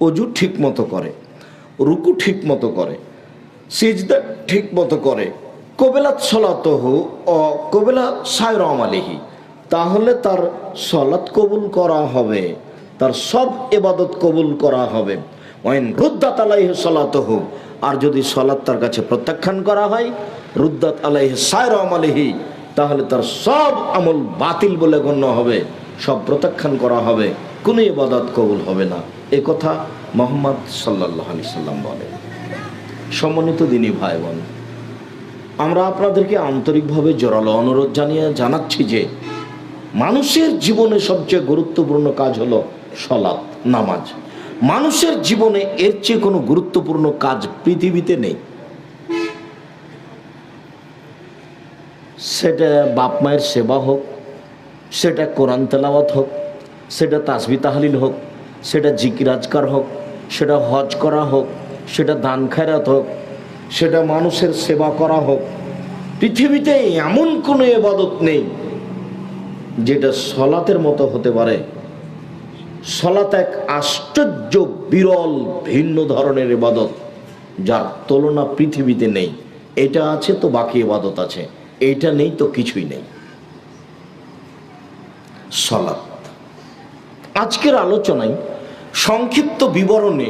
অজু ঠিক মতো করে, রুকু ঠিক মতো করে, সিজদা ঠিক মতো করে, কবেলাত সলাতহু ও কবেলা সায়র আমালিহি, তাহলে তার সলাত কবুল করা হবে, তার সব ইবাদত কবুল করা হবে। ওয়াইন রুদ্দাত আলাইহি সলাতহু, আর যদি সলাত তার কাছে প্রত্যাখ্যান করা হয়, রুদ্দাত আলাইহি সায়র আমালিহি, তাহলে তার সব আমল বাতিল বলে গণ্য হবে, সব প্রত্যাখ্যান করা হবে, কোনো ইবাদত কবুল হবে না। এ কথা মুহাম্মদ সাল্লাল্লাহু আলাইহি সাল্লাম বলেন। সম্মানিত দিনী ভাই বোন, আমরা আপনাদেরকে আন্তরিকভাবে জোরালো অনুরোধ জানাচ্ছি যে মানুষের জীবনে সবচেয়ে গুরুত্বপূর্ণ কাজ হলো সলাত, নামাজ। মানুষের জীবনে এর চেয়ে কোনো গুরুত্বপূর্ণ কাজ পৃথিবীতে নেই। সেটা বাপ মায়ের সেবা হোক, সেটা কোরআন তেলাওয়াত হোক, সেটা তাসবিহ তাহলিল হোক, সেটা জিকির আজকার হোক, সেটা হজ করা হোক, সেটা দান খায়রাত হোক, সেটা মানুষের সেবা করা হোক, পৃথিবীতে এমন কোনো ইবাদত নেই যেটা সলাতের মতো হতে পারে। সলাত এক আশ্চর্য বিরল ভিন্ন ধরনের ইবাদত, যার তুলনা পৃথিবীতে নেই। এটা আছে তো বাকি ইবাদত আছে, এইটা নেই তো কিছুই নেই। সলাত আজকের আলোচনায় সংক্ষিপ্ত বিবরণে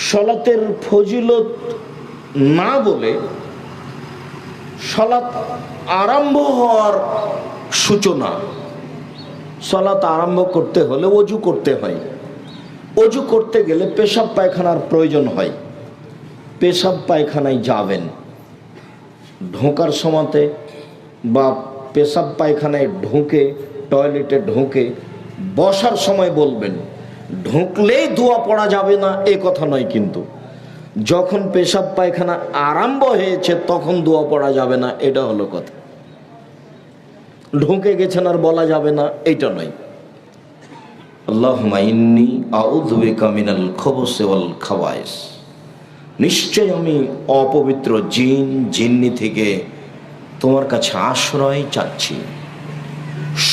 সলাতের ফজিলত না বলে সলাত আরম্ভ হওয়ার সূচনা। সলাত আরম্ভ করতে হলে অজু করতে হয়, অজু করতে গেলে পেশাব পায়খানার প্রয়োজন হয়। পেশাব পায়খানায় যাবেন, ঢোকার সময়তে বা পেশাব পায়খানায় ঢুকে টয়লেটে ঢুকে বসার সময় বলবেন। ঢুকলেই দোয়া পড়া যাবে না এ কথা নয়, কিন্তু যখন পেশাব পায়খানা আরম্ভ হয়েছে তখন দোয়া পড়া যাবে না, এটা হলো কথা। ঢুকে গেছেন আর বলা যাবে না, এটা নয়। আল্লাহুম্মা ইন্নী আউযু বিকা মিনাল খুবুসি ওয়াল খাবায়েস, নিশ্চয় আমি অপবিত্র জিন জিন্নি থেকে তোমার কাছে আশ্রয় চাচ্ছি,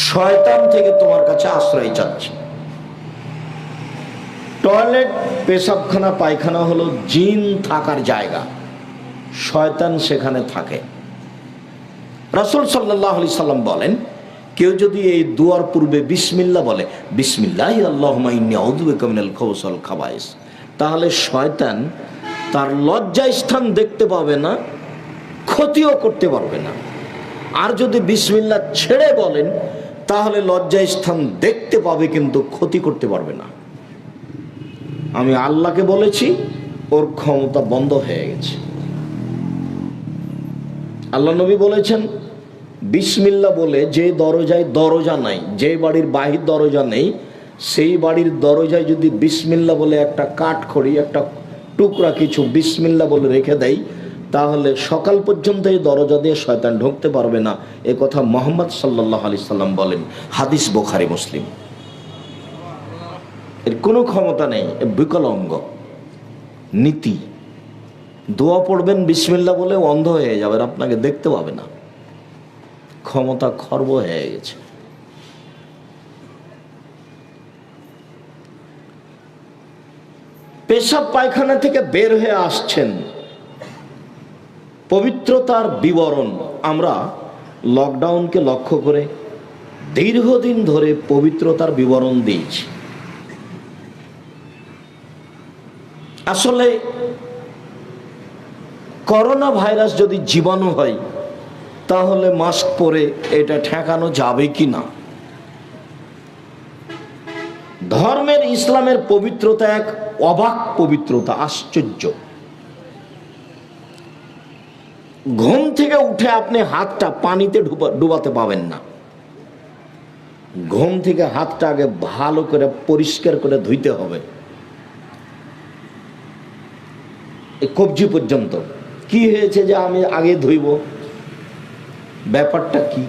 শয়তান থেকে তোমার কাছে আশ্রয় চাচ্ছি। টয়লেট, পেশাবখানা, পায়খানা হলো জিন থাকার জায়গা, শয়তান সেখানে থাকে। রাসূল সাল্লাল্লাহু আলাইহি সাল্লাম বলেন, কেউ যদি এই দুয়ার পূর্বে বিসমিল্লাহ বলে, বিসমিল্লাহি আল্লাহুম্মা ইন্নী আউযু বিকা মিনাল খুবুসি ওয়াল খাবায়েস, তাহলে শয়তান তার লজ্জা স্থান দেখতে পাবে না, ক্ষতিও করতে পারবে না। আর যদি বিসমিল্লাহ ছেড়ে বলেন, তাহলে লজ্জা স্থান দেখতে পাবে কিন্তু ক্ষতি করতে পারবে না। আমি আল্লাহকে বলেছি, ওর ক্ষমতা বন্ধ হয়ে গেছে। আল্লাহ নবী বলেছেন, বিসমিল্লাহ বলে যে দরজায় দরজা নাই, যে বাড়ির বাহির দরজা নেই, সেই বাড়ির দরজায় যদি বিসমিল্লাহ বলে একটা কাঠখড়ি, একটা টুকরা কিছু বিসমিল্লাহ বলে রেখে দেয়, তাহলে সকাল পর্যন্ত এই দরজা দিয়ে শয়তান ঢুকতে পারবে না। এ কথা মুহাম্মদ সাল্লাল্লাহু আলাইহি সাল্লাম বলেন, হাদিস বুখারী মুসলিম। এর কোনো ক্ষমতা নেই, বিকলাঙ্গ নীতি। দোয়া পড়বেন বিসমিল্লাহ বলে, অন্ধ হয়ে যাবে, আপনাকে দেখতে পাবে না, ক্ষমতা খর্ব হয়ে গেছে। পেশাব পায়খানা থেকে বের হয়ে আসছেন, পবিত্রতার বিবরণ। আমরা লকডাউনকে লক্ষ্য করে দীর্ঘদিন ধরে পবিত্রতার বিবরণ দিয়েছি। আসলে করোনা ভাইরাস যদি জীবাণু হয়, তাহলে মাস্ক পরে এটা ঠেকানো যাবে কি না? ধর্মের ইসলামের পবিত্রতা এক অবাক পবিত্রতা, আশ্চর্য। ঘুম থেকে উঠে আপনি হাতটা পানিতে ডুবাতে পাবেন না। ঘুম থেকে হাতটা আগে ভালো করে পরিষ্কার করে ধুইতে হবে, এই কবজি পর্যন্ত। কি হয়েছে যে আমি আগে ধুইব, ব্যাপারটা কি?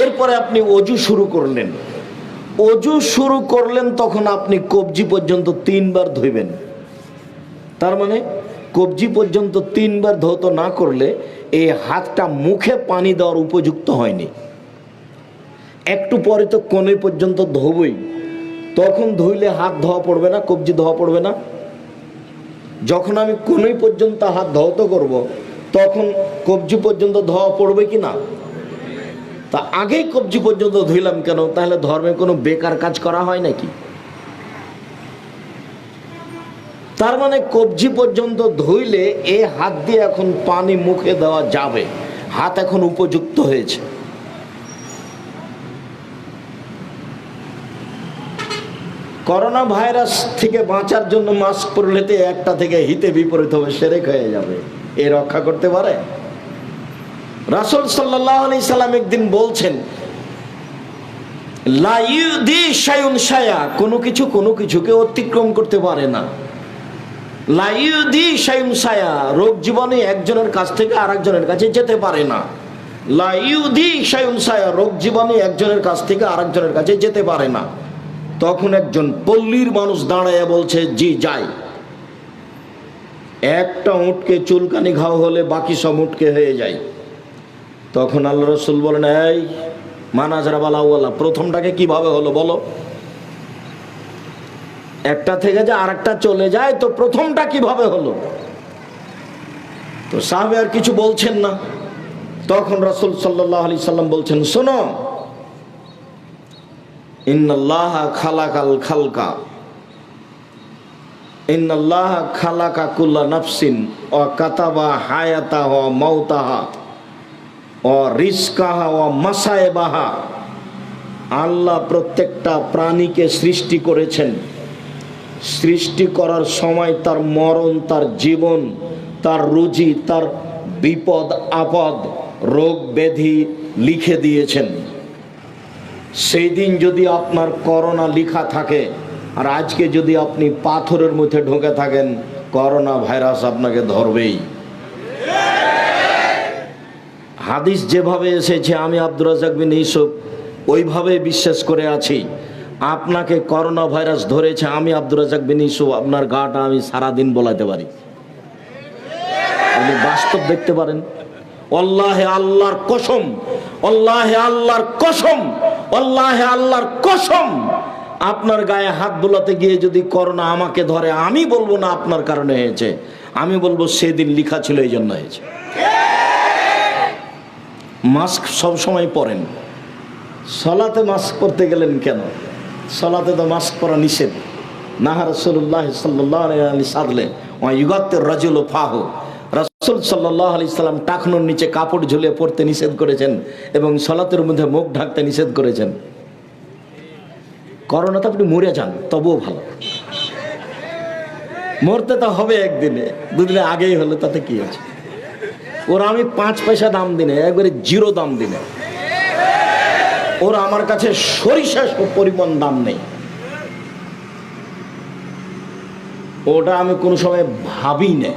এরপরে আপনি অজু শুরু করলেন, অজু শুরু করলেন তখন আপনি কবজি পর্যন্ত 3 বার ধুইবেন। তার মানে কবজি পর্যন্ত 3 বার ধৌত না করলে এই হাতটা মুখে পানি দেওয়ার উপযুক্ত হয়নি। একটু পরে তো কোণে পর্যন্ত ধোবই, তখন ধুইলে হাত ধোয়া পড়বে না, কবজি ধোয়া পড়বে না? যখন আমি কোনই পর্যন্ত হাত ধৌত করব, তখন কবজি পর্যন্ত ধোয়া পড়বে কি না? তা আগেই কবজি পর্যন্ত ধুইলাম কেন? তাহলে ধর্মে কোনো বেকার কাজ করা হয় নাকি? তার মানে কবজি পর্যন্ত ধুইলে এ হাত দিয়ে এখন পানি মুখে দেওয়া যাবে, হাত এখন উপযুক্ত হয়েছে। করোনা ভাইরাস থেকে বাঁচার জন্য মাস্ক পরলেতে একটা থেকে হিতে বিপরীত হবে, সেরেক হয়ে যাবে। এ রক্ষা করতে পারে? রাসূল সাল্লাল্লাহু আলাইহি সাল্লাম একদিন বলছেন, লা ইউদি শাইউন শায়া, কোনো কিছু কোনো কিছুকে অতিক্রম করতে পারে না। লা ইউদি শাইউন শায়া, রোগ জীবাণু একজনের কাছ থেকে আরেকজনের কাছে যেতে পারে না। লা ইউদি শাইউন শায়া, রোগ জীবাণু একজনের কাছ থেকে আরেকজনের কাছে যেতে পারে না। তখন একজন পল্লীর মানুষ দাঁড়ায় বলছে, জি যাই। একটা উটকে চুলকানি ঘাও হলে বাকি সব উটকে হয়ে যায়। তখন আল্লাহ রাসূল বলেন, এই মানাজরা বালাওয়ালা, প্রথমটাকে কিভাবে হলো বলো? একটা থেকে যে আরেকটা চলে যায়, তো প্রথমটা কিভাবে হলো? তো সাহাবে আর কিছু বলছেন না। তখন রাসূল সাল্লাল্লাহু আলাইহি সাল্লাম বলছেন, শোনো, ইন্নাল্লাহা খালাকাল খালকা, ইন্নাল্লাহা খালাকা কুল্লা নাফসিন ওয়া কাতাবা হায়াতাহা ওয়া মাউতাহা ওয়া রিজকাহা ওয়া মাসায়েবাহা। আল্লাহ প্রত্যেকটা প্রাণীকে সৃষ্টি করেছেন। সৃষ্টি করার সময় তার মরণ, তার জীবন, তার রুজি, তার বিপদ আপদ, রোগ ব্যাধি লিখে দিয়েছেন। সেই দিন যদি আপনার করোনা লিখা থাকে, আর আজকে যদি আপনি পাথরের মধ্যে ঢুকে থাকেন, করোনা ভাইরাস আপনাকে ধরবেই। হাদিস যেভাবে এসেছে, আমি আব্দুর রাজ্জাক বিন ইউসুফ ওইভাবে বিশ্বাস করে আছি। আপনাকে করোনা ভাইরাস ধরেছে, আমি আব্দুর রাজ্জাক বিন ইউসুফ আপনার গাটা আমি সারাদিন বলাতে পারি। আপনি বাস্তব দেখতে পারেন। আল্লাহে আল্লাহর কসম, আল্লাহে আল্লাহর কসম, আল্লাহে আল্লাহর কসম, আপনার গায়ে হাত বোলাতে গিয়ে যদি করোনা আমাকে ধরে, আমি বলবো না আপনার কারণে হয়েছে, আমি বলবো সেদিন লিখা ছিল এই জন্য হয়েছে। মাস্ক সব সময় পরেন, সলাতে মাস্ক পরতে গেলেন কেন? সলাতে তো মাস্ক পরা নিষেধ। নাহা রাসূলুল্লাহ সাল্লাল্লাহু আলাইহি সাল্লাম ওয়া ইউগাত্তির রাজুলু ফাহু, রাসূল সাল্লাল্লাহু আলাইহি সাল্লাম টাকনুর নিচে কাপড় ঝুলিয়ে পড়তে নিষেধ করেছেন এবং সলাতের মধ্যে মুখ ঢাকতে নিষেধ করেছেন। করোনাতে আপনি মরে যান তবুও ভালো, মরতে তো হবে একদিনে, দুদিনে আগেই হলে তাতে কি আছে? ওরা আমি 5 পয়সা দাম দিনে, একবারে 0 দাম দিনে, ওরা আমার কাছে সরিষা পরিমাণ দাম নেই। ওটা আমি কোনো সময় ভাবি না।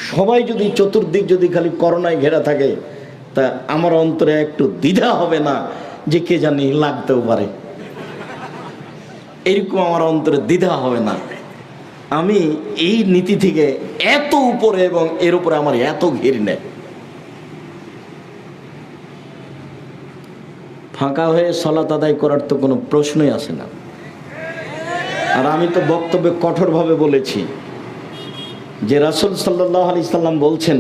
সবাই যদি চতুর্দিক যদি খালি করোনায় ঘেরা থাকে, তা আমার অন্তরে একটু দ্বিধা হবে না যে কে জানি লাগতেও পারে? এরকম আমার অন্তরে দ্বিধা হবে না। আমি এই নীতি থেকে এত উপরে এবং এর উপরে আমার এত ঘির নেই। ফাঁকা হয়ে সালাত আদায় করার তো কোনো প্রশ্নই আসে না। আর আমি তো বক্তব্যে কঠোরভাবে বলেছি যে রাসূল সাল্লাল্লাহু আলাইহি সাল্লাম বলছেন,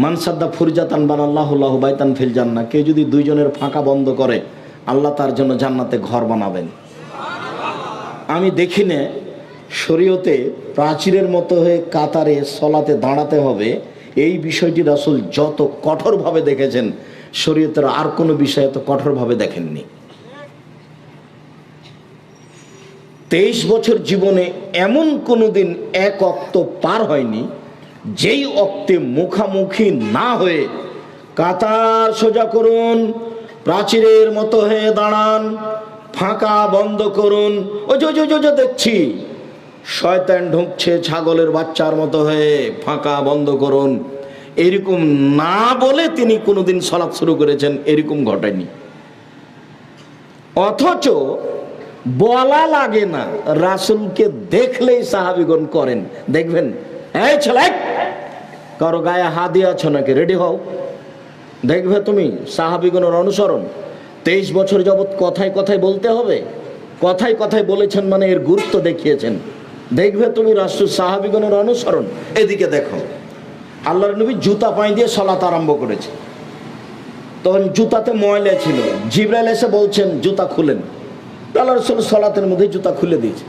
মান সাদ্দা ফুরজাতান বানাল্লাহু লাহু বাইতান ফিল জান্নাহ, কেউ যদি 2 জনের ফাঁকা বন্ধ করে, আল্লাহ তার জন্য জান্নাতে ঘর বানাবেন। আমি দেখি না শরীয়তে প্রাচীরের মতো হয়ে কাতারে সলাতে দাঁড়াতে হবে, এই বিষয়টি রাসূল যত কঠোরভাবে দেখেছেন, শরীয়তের আর কোনো বিষয়ে তো কঠোরভাবে দেখেননি। 23 বছর জীবনে এমন কোনো দিন এক অক্ত পার হয়নি যেই অক্তে মুখামুখি না হয়ে কাতার সোজা করুন, প্রাচীরের মতো হয়ে দাঁড়ান, ফাঁকা বন্ধ করুন, ওই যে দেখছি শয়তান ঢুকছে ছাগলের বাচ্চার মতো হয়ে, ফাঁকা বন্ধ করুন, এরকম না বলে তিনি কোনোদিন সালাত শুরু করেছেন, এরকম ঘটেনি। অথচ বলা লাগে না, রাসূলকে দেখলেই সাহাবীগণ করেন। দেখবেন, এই ছেলে কারো গায়ে হাত দিয়েছ নাকি, রেডি হও, দেখবে তুমি সাহাবীগণের অনুসরণ। 23 বছর যাবৎ কথায় কথায় বলতে হবে, কথায় কথায় বলেছেন মানে এর গুরুত্ব দেখিয়েছেন। দেখবে তুমি রাসূল সাহাবীগণের অনুসরণ। এদিকে দেখো, আল্লাহর নবী জুতা পায়ে দিয়ে সালাত আরম্ভ করেছে, তখন জুতাতে ময়লা ছিল। জিবরাইল এসে বলছেন জুতা খুলেন, আল্লাহ রাসূল সালাতের মধ্যে জুতা খুলে দিয়েছে,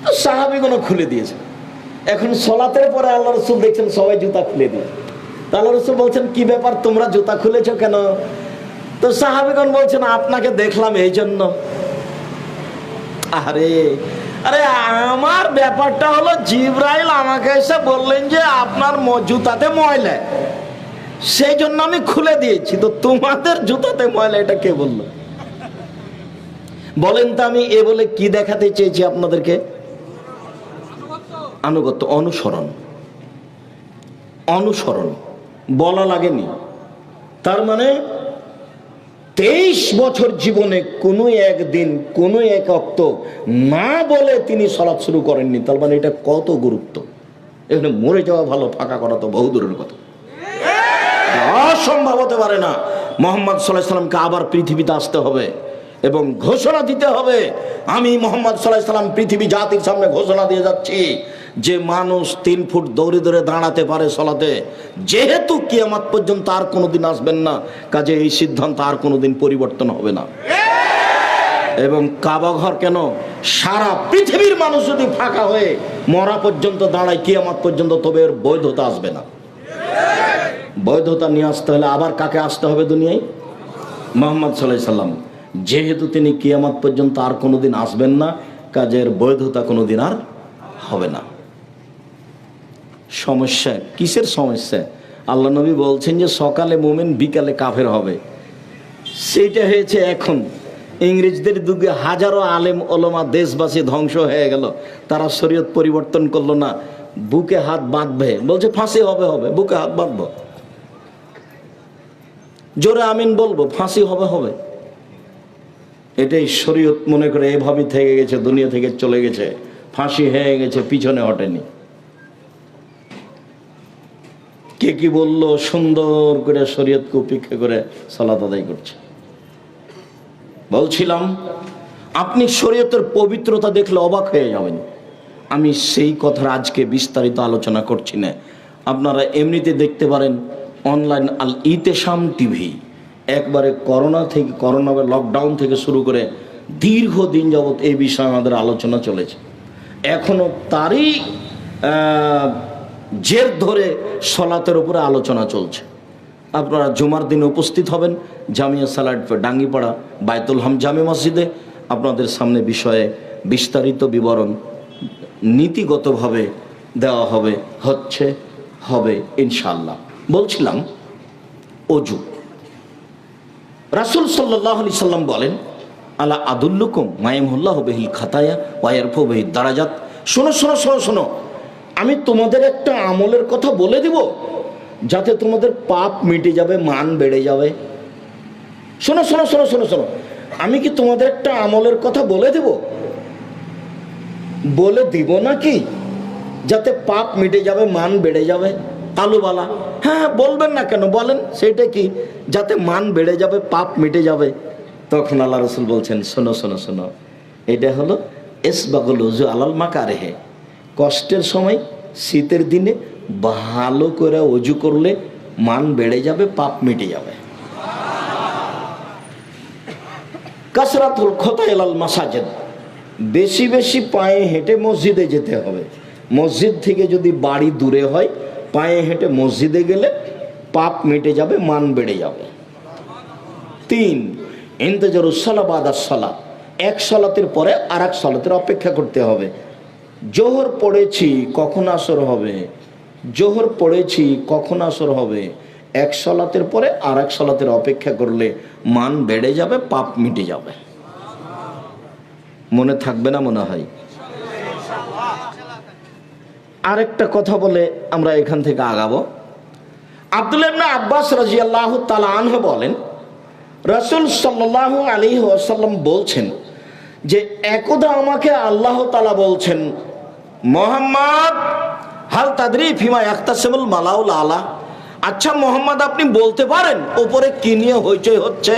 তো সাহাবীগণও খুলে দিয়েছে। এখন সালাতের পরে আল্লাহ রাসূল দেখছেন সবাই জুতা খুলে দিয়েছে। আল্লাহ রাসূল বলছেন কি ব্যাপার, তোমরা জুতা খুলেছো কেন? তো সাহাবীগণ বলছেন আপনাকে দেখলাম এই জন্য। আরে আরে আমার ব্যাপারটা হলো জিবরাইল আমাকে এসে বললেন যে আপনার জুতাতে ময়লা, সেই জন্য আমি খুলে দিয়েছি। তো তোমাদের জুতাতে ময়লা এটা কে বললো? বলেন তো আমি এ বলে কি দেখাতে চেয়েছি আপনাদেরকে? আনুগত্য, অনুসরণ। অনুসরণ বলা লাগেনি। তার মানে 23 বছর জীবনে কোনো একদিন কোনো এক ওয়াক্ত না বলে তিনি সালাত শুরু করেননি। তার মানে এটা কত গুরুত্ব। এখানে মরে যাওয়া ভালো, ফাঁকা করা তো বহু দূরের কথা। অসম্ভব হতে পারে না। মুহাম্মদ সাল্লাল্লাহু আলাইহি সাল্লামকে আবার পৃথিবীতে আসতে হবে এবং ঘোষণা দিতে হবে, আমি মুহাম্মদ সাল্লাল্লাহু আলাইহি সাল্লাম পৃথিবী জাতির সামনে ঘোষণা দিয়ে যাচ্ছি যে মানুষ 3 ফুট দৌড়ে দৌড়ে দাঁড়াতে পারে সালাতে, যেহেতু কিয়ামত পর্যন্ত আর কোনোদিন আসবেন না, কাজে এই সিদ্ধান্ত আর কোনোদিন পরিবর্তন হবে না। এবং কাবা ঘর কেন, সারা পৃথিবীর মানুষ যদি ফাঁকা হয়ে মরা পর্যন্ত দাঁড়ায় কিয়ামত পর্যন্ত, তবে এর বৈধতা আসবে না। বৈধতা নিয়ে আসতে হলে আবার কাকে আসতে হবে দুনিয়ায়? মুহাম্মদ সাল্লাল্লাহু আলাইহি সাল্লাম। যেহেতু তিনি কিয়ামত পর্যন্ত আর কোনোদিন আসবেন না, কাজের বৈধতা কোনোদিন আর হবে না। সমস্যা কিসের সমস্যা? আল্লাহ নবী বলছেন যে সকালে মুমিন বিকালে কাফের হবে। সেইটা হয়েছে এখন। ইংরেজদের যুগে হাজারো আলেম ওলামা দেশবাসী ধ্বংস হয়ে গেল, তারা শরীয়ত পরিবর্তন করলো না। বুকে হাত বাঁধবে, বলছে ফাঁসি হবে, হবে বুকে হাত বাঁধবো, জোরে আমিন বলবো, ফাঁসি হবে, হবে। এটাই শরীয়ত মনে করে এভাবে থেকে গেছে, দুনিয়া থেকে চলে গেছে, ফাঁসি হয়ে গেছে, পিছনে হটেনি। কে কি বললো, সুন্দর করে শরীয়তকে উপেক্ষা করে সালাত আদায় করছে। বলছিলাম আপনি শরীয়তের পবিত্রতা দেখলে অবাক হয়ে যাবেন। আমি সেই কথার আজকে বিস্তারিত আলোচনা করছি না, আপনারা এমনিতে দেখতে পারেন অনলাইন আল ইতেশাম টিভি। একবারে করোনা লকডাউন থেকে শুরু করে দীর্ঘদিন যাবৎ এই বিষয়ে আমাদের আলোচনা চলেছে। এখনো তারই জের ধরে সলাতের উপরে আলোচনা চলছে। আপনারা জুমার দিনে উপস্থিত হবেন জামিয়া সালাট ডাঙ্গিপাড়া বায়তুল হাম জামে মসজিদে। আপনাদের সামনে বিষয়ে বিস্তারিত বিবরণ নীতিগতভাবে দেওয়া হবে, হবে ইনশাআল্লাহ। বলছিলাম অজু। রাসূল সাল্লাল্লাহু আলাইহি সাল্লাম বলেন, আলা আদুল্লুকুম মায়ামহুল্লাহু বিহিল খাতায়া ওয়া ইয়ারফু বিহি দারাজাত। শোনো শোনো শোনো শোনো, আমি তোমাদের একটা আমলের কথা বলে দিব যাতে তোমাদের পাপ মিটে যাবে, মান বেড়ে যাবে। শোনো শোনো শোনো শোনো শোনো, আমি কি তোমাদের একটা আমলের কথা বলে দিব? বলে দিব নাকি? যাতে পাপ মিটে যাবে, মান বেড়ে যাবে। আলুবালা, হ্যাঁ বলবেন না কেন, বলেন সেটা কি? যাতে মান বেড়ে যাবে, পাপ মিটে যাবে। তখন আল্লাহ রাসূল বলছেন, শোনো শোনো শোনো, এটা হলো ইসবাগুল উযু আলাল মাকারিহি। কষ্টের সময় শীতের দিনে ভালো করে অজু করলে মান বেড়ে যাবে, পাপ মিটে যাবে। কাসরাতুল খতা ইলাল মাসাজিদ, বেশি বেশি পায়ে হেঁটে মসজিদে যেতে হবে। মসজিদ থেকে যদি বাড়ি দূরে হয়, পায়ে হেঁটে মসজিদে গেলে পাপ মিটে যাবে, মান বেড়ে যাবে। 3, ইন্তেজারুস সালাত বাদাস সালাত, এক সালাতের পরে আর এক সালাতের অপেক্ষা করতে হবে। জোহর পড়েছি কখন আসর হবে, জোহর পড়েছি কখন আসর হবে, এক সালাতের পরে আর এক সালাতের অপেক্ষা করলে মান বেড়ে যাবে, পাপ মিটে যাবে। মনে থাকবে না মনে হয়? আরেকটা কথা বলে আমরা এখান থেকে আগাবো। আব্দুল্লাহ ইবনে আব্বাস রাদিয়াল্লাহু তাআলা আনহু বলেন, রাসূল সাল্লাল্লাহু আলাইহি ওয়াসাল্লাম বলছেন যে একদা আমাকে আল্লাহ তাআলা বলছেন, মুহাম্মদ হাল তাদরি ফিমা ইয়াখতাসিমুল মালাউল আলা। আচ্ছা মুহাম্মদ, আপনি বলতে পারেন উপরে কি নিয়ে হইচই হচ্ছে?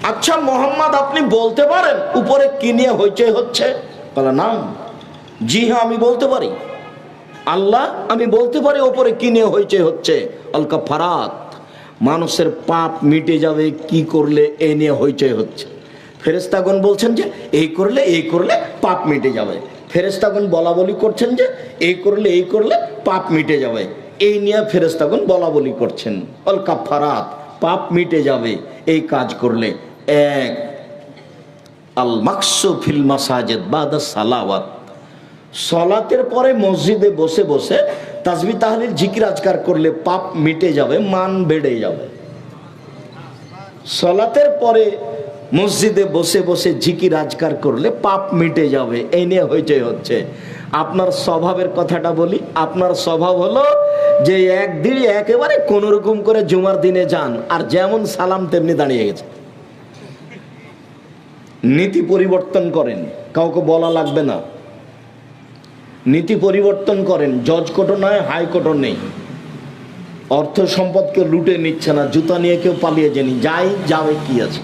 আচ্ছা মোহাম্মদ, আপনি বলতে পারেন উপরে কি নিয়ে হইচই হচ্ছে? বলে না, জি হ্যাঁ আমি বলতে পারি। আল্লাহ, আমি বলতে পারি উপরে কি নিয়ে হইচই হচ্ছে। আল কাফারাত, মানুষের পাপ মিটে যাবে কি করলে এ নিয়ে হইচই হচ্ছে। ফেরেশতাগণ বলছেন যে এই করলে পাপ মিটে যাবে। ফেরেশতাগণ বলা বলি করছেন যে এই করলে পাপ মিটে যাবে। এই নিয়ে ফেরেশতাগণ বলা বলি করছেন। আল কাফারাত, পাপ মিটে যাবে এই কাজ করলে। এক, আল মাকসু ফিল মাসাজিদ বাদা সালাওয়াত, সলাতের পরে মসজিদে বসে বসে তাসবিহ তাহলিল জিকির আজকার করলে পাপ মিটে যাবে, মান বেড়ে যাবে। সলাতের পরে মসজিদে বসে বসে জিকির আজকার করলে পাপ মিটে যাবে, এই নিয়ে হইচই হচ্ছে। আপনার স্বভাবের কথাটা বলি। আপনার স্বভাব হলো যে একদিন একেবারে কোন রকম করে জুমার দিনে যান, আর যেমন সালাম তেমনি দাঁড়িয়ে গেছে। নীতি পরিবর্তন করেন, কাউকে বলা লাগবে না। নীতি পরিবর্তন করেন, জজ কোর্টও নয়, হাইকোর্টও নেই। অর্থ সম্পদকে লুটে নিচ্ছে না, জুতা নিয়ে কেউ পালিয়ে যায়নি, যাই যাবে কি আছে।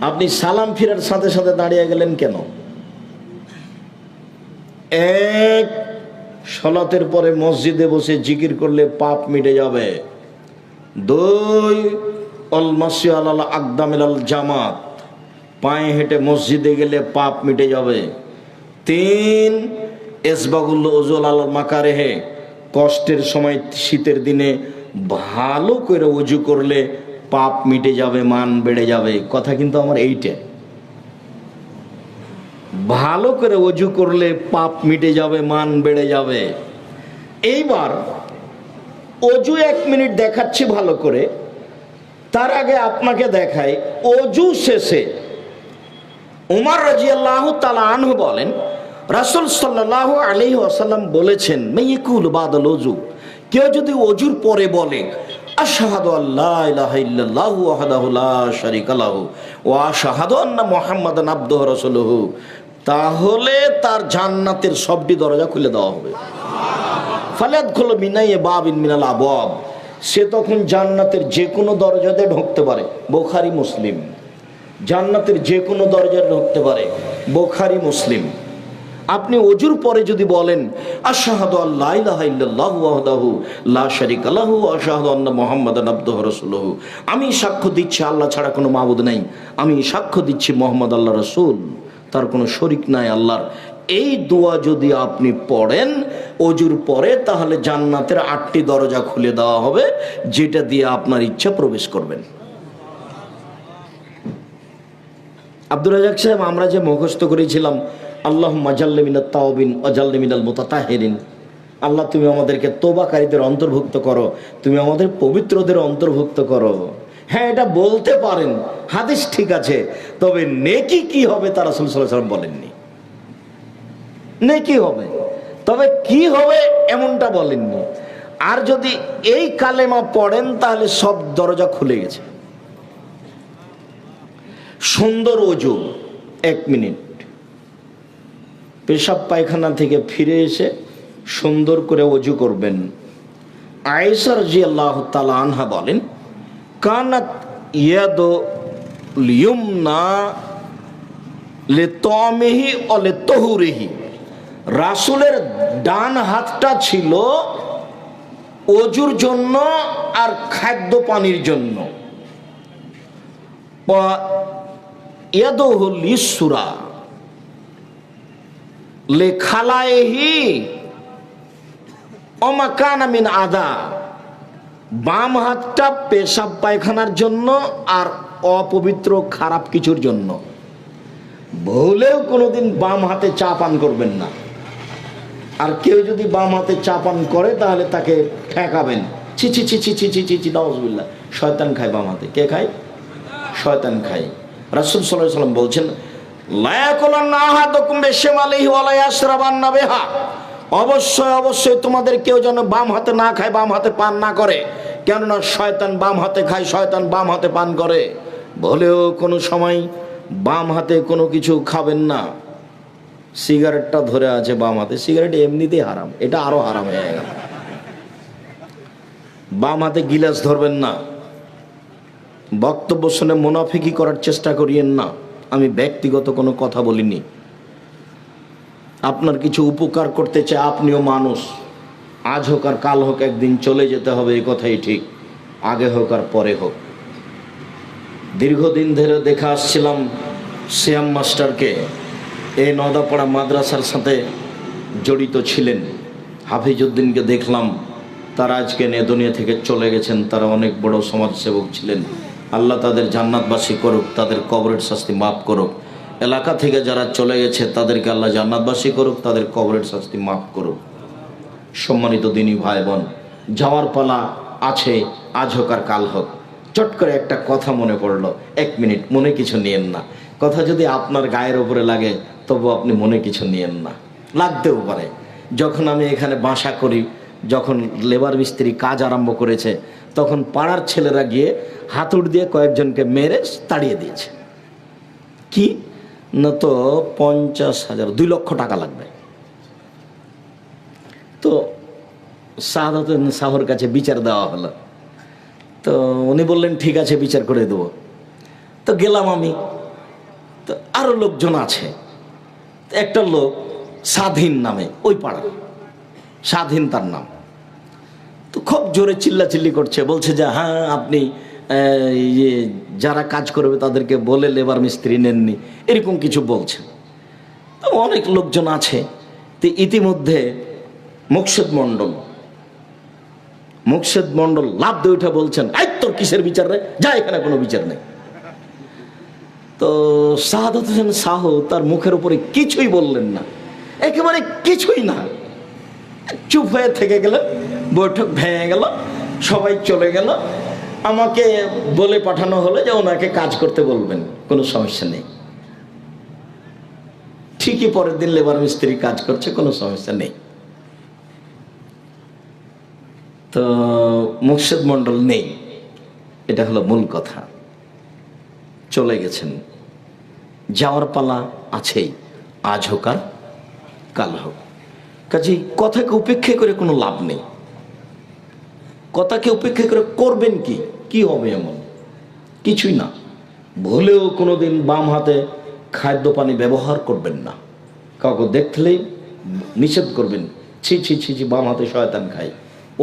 আপনি সালাম ফিরার সাথে সাথে দাঁড়িয়ে গেলেন কেন? এক, সলাতের পরে মসজিদে বসে জিকির করলে পাপ মিটে যাবে। দুই, অল মাসি আল আকদামিল আল জামাত, পায়ে হেঁটে মসজিদে গেলে পাপ মিটে যাবে। তিন, এসবাগুল ওজুল আল মাকারেহে, কষ্টের সময় শীতের দিনে ভালো করে ওযু করলে পাপ মিটে যাবে, মান বেড়ে যাবে। কথা কিন্তু আমার এইটা, ভালো করে ওযু করলে পাপ মিটে যাবে, মান বেড়ে যাবে। এইবার ওযু 1 মিনিট দেখাচ্ছি ভালো করে, তার আগে আপনাকে দেখাই ওযু শেষে উমর রাদিয়াল্লাহু তাআলা আনহু বলেন, রাসূল সাল্লাল্লাহু আলাইহি ওয়াসাল্লাম বলেছেন, মাইয়াকুল বাদাল ওযু, কেউ যদি ওযুর পরে বলে আশহাদু আল্লা ইলাহা ইল্লাল্লাহু ওয়াহদাহু লা শারীকা লাহু ওয়া আশহাদু আন্না মুহাম্মাদান আবদুহু ওয়া রাসূলুহু, তাহলে তার জান্নাতের সবটি দরজা খুলে দেওয়া হবে। ফালাদখুলু মিনাই বাবিন মিনাল আবওয়াব, সে তখন জান্নাতের যে কোনো দরজাতে ঢুকতে পারে। বুখারী মুসলিম। জান্নাতের যে কোনো দরজায় ঢুকতে পারে, বুখারী মুসলিম। আপনি ওযুর পরে যদি বলেন আশহাদু আল্লা ইলাহা ইল্লাল্লাহু ওয়াহদাহু লা শারীকা লাহু ওয়া আশহাদু আন্না মুহাম্মাদান আবদুহু ওয়া রাসূলুহু, আমি সাক্ষ্য দিচ্ছি আল্লাহ ছাড়া কোনো মাবুদ নাই, আমি সাক্ষ্য দিচ্ছি মুহাম্মদ আল্লাহর রাসূল, তার কোনো শরীক নাই আল্লাহর, এই দোয়া যদি আপনি পড়েন ওযুর পরে, তাহলে জান্নাতের 8টি দরজা খুলে দেওয়া হবে, যেটা দিয়ে আপনার ইচ্ছা প্রবেশ করবেন। আব্দুর রাজ্জাক সাহেব, আমরা যে মুখস্থ করেছিলাম আল্লাহুম্মা জাল্লি মিনাত তাওবিন ওয়া জাল্লি মিনাল মুতাতাহিরিন, আল্লাহ তুমি আমাদেরকে তওবাকারীদের অন্তর্ভুক্ত করো, তুমি আমাদের পবিত্রদের অন্তর্ভুক্ত করো। হ্যাঁ, এটা বলতে পারেন, হাদিস ঠিক আছে, তবে নেকি কি হবে তা রাসূল সাল্লাল্লাহু আলাইহি ওয়াসাল্লাম বলেননি। নেকি হবে, তবে কি হবে এমনটা বলেননি। আর যদি এই কালেমা পড়েন তাহলে সব দরজা খুলে গেছে। সুন্দর ওযু, 1 মিনিট পেশাব পায়খানা থেকে ফিরে এসে সুন্দর করে ওযু করবেন। আয়েশা রাদিয়াল্লাহু তাআলা আনহা বলেন, কানাত ইয়াদুল ইয়ুমনা লিতামিহি ওয়া লিতাহুরিহি, রাসূলের ডান হাতটা ছিল ওযুর জন্য আর খাদ্য পানির জন্য। ইয়াদুহুল ইসরা লিখালাইহি ওয়া মা কানা মিন আদা, বাম হাতটা পেশাব পায়খানার জন্য আর অপবিত্র খারাপ কিছুর জন্য। ভুলেও কোনোদিন বাম হাতে চা পান করবেন না। আর কেউ যদি বাম হাতে চা পান করে তাহলে তাকে ঠেকাবেন, ছি ছি ছি ছি ছি ছি ছি ছি, নাউযুবিল্লাহ। শয়তান খায় বাম হাতে। কে খায়? শয়তান খায়। রাসূল সাল্লাল্লাহু আলাইহি ওয়াসাল্লাম বলছেন, লা ইয়াকুলান্না আহাদুকুম বিশিমালিহি ওয়া লা ইয়াশরাবান্না বিহা, অবশ্যই অবশ্যই তোমাদের কেউ যেন বাম হাতে না খায়, বাম হাতে পান না করে, কেননা শয়তান বাম হাতে খায়, শয়তান বাম হাতে পান করে। ভুলেও কোনো সময় বাম হাতে কোনো কিছু খাবেন না। সিগারেটটা ধরে আছে বাম হাতে, সিগারেট এমনিতেই হারাম, এটা আরো হারাম হয়ে গেল। বাম হাতে গিলাস ধরবেন না, বক্তব্য শুনে মুনাফিকি করার চেষ্টা করিয়েন না। আমি ব্যক্তিগত কোনো কথা বলিনি। আপনার কিছু উপকার করতে চাই, আপনিও মানুষ। আজ হোক আর কাল হোক একদিন চলে যেতে হবে, এই কথাই ঠিক, আগে হোক আর পরে হোক। দীর্ঘদিন ধরে দেখে আসছিলাম শ্যাম মাস্টারকে, এই নদাপাড়া মাদ্রাসার সাথে জড়িত ছিলেন। হাফিজউদ্দিনকে দেখলাম, তারা আজকে দুনিয়া থেকে চলে গেছেন। তারা অনেক বড় সমাজসেবক ছিলেন। আল্লাহ তাদের জান্নাতবাসী করুক, তাদের কবরের শাস্তি মাফ করুক। এলাকা থেকে যারা চলে গেছে তাদেরকে আল্লাহ জান্নাতবাসী করুক, তাদের কবরের শাস্তি মাফ করুক। সম্মানিত দিনী ভাই বোন, যাওয়ার পালা আছে, আজ হোক আর কাল হোক। চট করে একটা কথা মনে পড়লো, 1 মিনিট, মনে কিছু নিয়েন না। কথা যদি আপনার গায়ের ওপরে লাগে তবু আপনি মনে কিছু নিয়েন না, লাগতেও পারে। যখন আমি এখানে বাসা করি, যখন লেবার মিস্ত্রি কাজ আরম্ভ করেছে, তখন পাড়ার ছেলেরা গিয়ে হাতুড় দিয়ে কয়েকজনকে মেরে তাড়িয়ে দিয়েছে। কি না, তো 50,000, 2 লক্ষ টাকা লাগবে। তো শাহাদাত শাহর কাছে বিচার দেওয়া হলো। তো উনি বললেন ঠিক আছে, বিচার করে দেবো। তো গেলাম আমি, তো আরো লোকজন আছে। একটা লোক স্বাধীন নামে, ওই পাড়ার স্বাধীন তার নাম, তো খুব জোরে চিল্লাচিল্লি করছে, বলছে যে হ্যাঁ আপনি যারা কাজ করবে তাদেরকে বলে লেবার মিস্ত্রি নেননি, এরকম কিছু বলছে। তো অনেক লোকজন আছে। তো ইতিমধ্যে মুকশেদ মণ্ডল লাভ দিয়ে উঠে বলছেন, এই তোর কিসের বিচার রে, যা, এখানে কোনো বিচার নেই। তো শাহাদাত হোসেন শাহ তার মুখের উপরে কিছুই বললেন না, একেবারে কিছুই না, চুপ হয়ে থেকে গেল। বৈঠক ভেঙে গেল, সবাই চলে গেল। আমাকে বলে পাঠানো হলো যে ওনাকে কাজ করতে বলবেন, কোনো সমস্যা নেই। ঠিকই পরের দিন লেবার মিস্ত্রি কাজ করছে, কোনো সমস্যা নেই। তো মুকশেদ মণ্ডল নেই, এটা হলো মূল কথা। চলে গেছেন, যাওয়ার পালা আছেই, আজ হোক আর কাল হোক। কাজেই কথাকে উপেক্ষা করে কোনো লাভ নেই। কথাকে উপেক্ষা করে করবেন কি, কি হবে এমন কিছুই না। ভুলেও কোনোদিন বাম হাতে খাদ্য পানি ব্যবহার করবেন না। কাউকে দেখলেই নিষেধ করবেন, ছি ছি ছি ছি, বাম হাতে শয়তান খায়।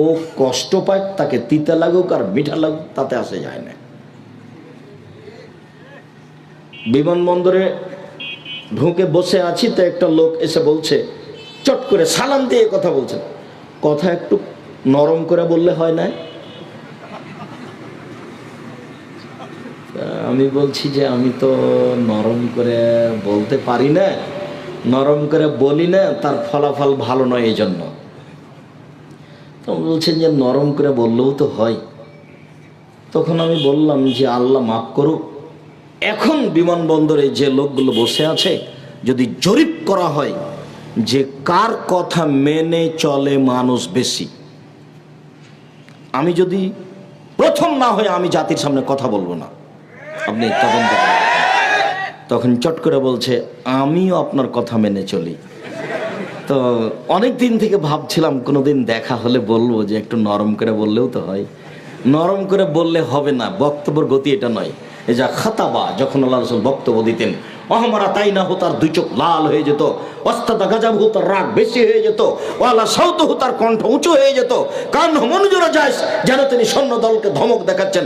ও কষ্ট পায়, তাকে তিতা লাগুক আর মিঠা লাগুক, তাতে আসে যায় না। বিমানবন্দরে ঢুকে বসে আছি, তো একটা লোক এসে বলছে, চট করে সালাম দিয়ে কথা বলছেন, কথা একটু নরম করে বললে হয় না? আমি বলছি যে আমি তো নরম করে বলতে পারি না, নরম করে বলি না, তার ফলাফল ভালো নয়, এই জন্য। তো বলছেন যে নরম করে বললেও তো হয়। তখন আমি বললাম যে আল্লাহ মাফ করুক, এখন বিমানবন্দরে যে লোকগুলো বসে আছে, যদি জরিপ করা হয় যে কার কথা মেনে চলে মানুষ বেশি, আমি যদি প্রথম না হয়ে আমি জাতির সামনে কথা বলবো না, আপনি তদন্ত করেন। তখন চট করে বলছে আমিও আপনার কথা মেনে চলি। তো অনেক দিন থেকে ভাবছিলাম কোনোদিন দেখা হলে বলবো যে একটু নরম করে বললেও তো হয়। নরম করে বললে হবে না, বক্তব্যের গতি এটা নয়। এই যা খাতাবা, যখন আল্লাহ রাসূল বক্তব্য দিতেন, অহমারা তাই না হো, তার 2 চোখ লাল হয়ে যেত, ওয়াস্তাদা গাজাব হো, তার রাগ বেশি হয়ে যেত, ওয়ালা সাউত হো, তার কণ্ঠ উঁচু হয়ে যেত, কান মনোজোরা যায়, যেন তিনি সৈন্য দলকে ধমক দেখাচ্ছেন,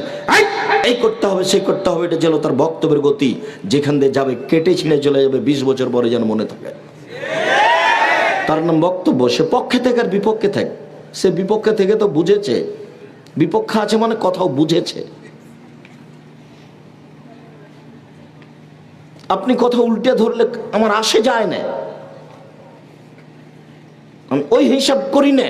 এই করতে হবে সেই করতে হবে। এটা যেন তার বক্তব্যের গতি, যেখান দিয়ে যাবে কেটে ছিঁড়ে চলে যাবে, 20 বছর পরে যেন মনে থাকে। তার নাম বক্তব্য। সে পক্ষে থেকে আর বিপক্ষে থাকে, সে বিপক্ষে থেকে তো বুঝেছে, বিপক্ষে আছে মানে কথাও বুঝেছে। আপনি কথা উল্টে ধরলে আমার আসে যায় না, আমি ওই হিসাব করি না।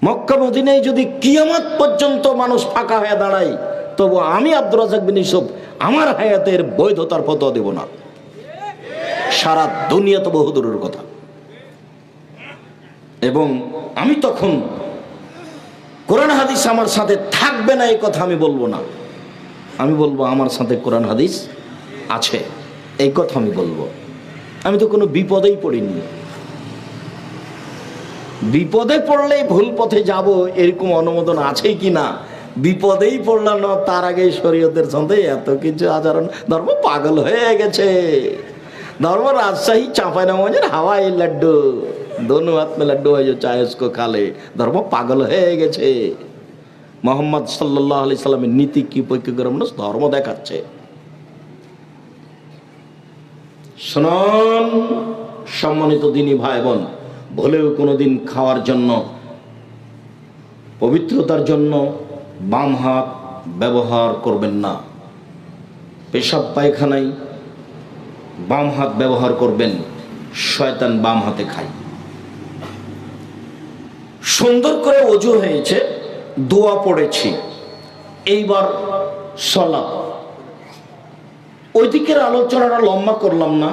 মক্কা মদিনায় যদি কিয়ামত পর্যন্ত মানুষ ফাঁকা হয়ে দাঁড়ায়, তবু আমি আব্দুর রাজ্জাক বিন ইউসুফ আমার হায়াতের বৈধতার ফতোয়া দেব না। সারা দুনিয়া তো বহুদূরের কথা। এবং আমি তখন কোরআন হাদিস আমার সাথে থাকবে না এই কথা আমি বলবো না। আমি বলবো আমার সাথে কোরআন হাদিস আছে, এই কথা আমি বলবো। আমি তো কোনো বিপদেই পড়িনি। বিপদে পড়লেই ভুল পথে যাব এরকম অনুমোদন আছে কি না? বিপদেই পড়লাম না তার আগে শরীয়তের সন্দেহ এত কিছু আচরণ। ধর্ম পাগল হয়ে গেছে। ধর্ম রাজশাহী চাঁপাইনবাবগঞ্জের হাওয়াই লাড্ডু, দোনো হাত মে লাড্ডু হয় চায় উসকো খালে। ধর্ম পাগল হয়ে গেছে। মোহাম্মদ সাল্লাল্লাহু আলাইহি সাল্লামের নীতি কি পরীক্ষা করে মানুষ ধর্ম দেখাচ্ছে। শুনুন সম্মানিত দিনী ভাই বোন, ভুলেও কোনোদিন খাওয়ার জন্য, পবিত্রতার জন্য বাম হাত ব্যবহার করবেন না। পেশাব পায়খানায় বাম হাত ব্যবহার করবেন, শয়তান বাম হাতে খায়। সুন্দর করে ওযু হয়েছে, দোয়া পড়েছি, এইবার সালাত। ওই দিকের আলোচনাটা লম্বা করলাম না,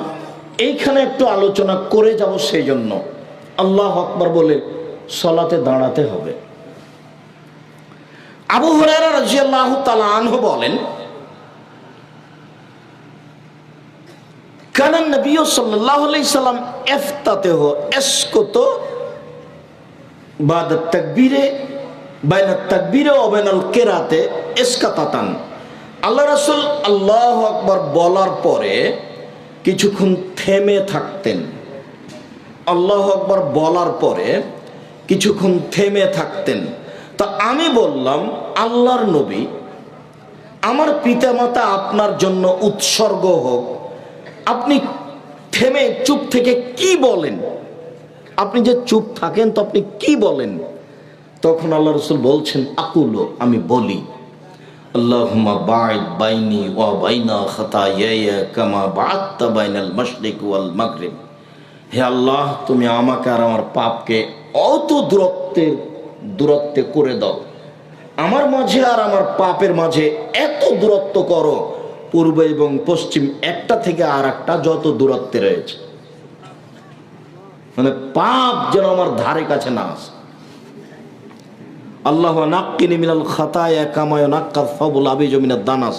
এইখানে একটু আলোচনা করে যাব। সেই জন্য আল্লাহু আকবার বলে সালাতে দাঁড়াতে হবে। আবু হুরায়রা রাদিয়াল্লাহু তাআলা আনহু বলেন, কানা নবী সাল্লাল্লাহু আলাইহি সাল্লাম ইফতাতিহু ইসকুতু বাদা তাকবীরে বাইনা তাকবীরে ওয়া বাইনাল কিরাতে ইসকাতাতান। আল্লাহ রাসূল আল্লাহু আকবার বলার পরে কিছুক্ষণ থেমে থাকতেন। আল্লাহু আকবার বলার পরে কিছুক্ষণ থেমে থাকতেন। তা আমি বললাম, আল্লাহর নবী, আমার পিতামাতা আপনার জন্য উৎসর্গ হোক, আপনি থেমে চুপ থেকে কি বলেন? আপনি যে চুপ থাকেন তো আপনি কি বলেন? তখন আল্লাহ রাসূল বলছেন, আকুলু, আমি বলি, আল্লাহুম্মা বা'id বাইনি ওয়া বাইনা খাতায়ায়া কামা বা'adta বাইনাল মাশরিক ওয়াল মাগরিব। হে আল্লাহ, তুমি আমাকে আর আমার পাপকে অত দূরত্বে করে দাও। আমার মাঝে আর আমার পাপের মাঝে এত দূরত্ব করো, পূর্ব এবং পশ্চিম একটা থেকে আর একটা যত দূরত্বে রয়েছে, মানে পাপ যেন আমার ধারে কাছে না আসে। আল্লাহ নাক্কিনি মিনাল খাতায়া কামা ইয়ানাক্কাস সাবুল আবিজ মিনাদ দানাস।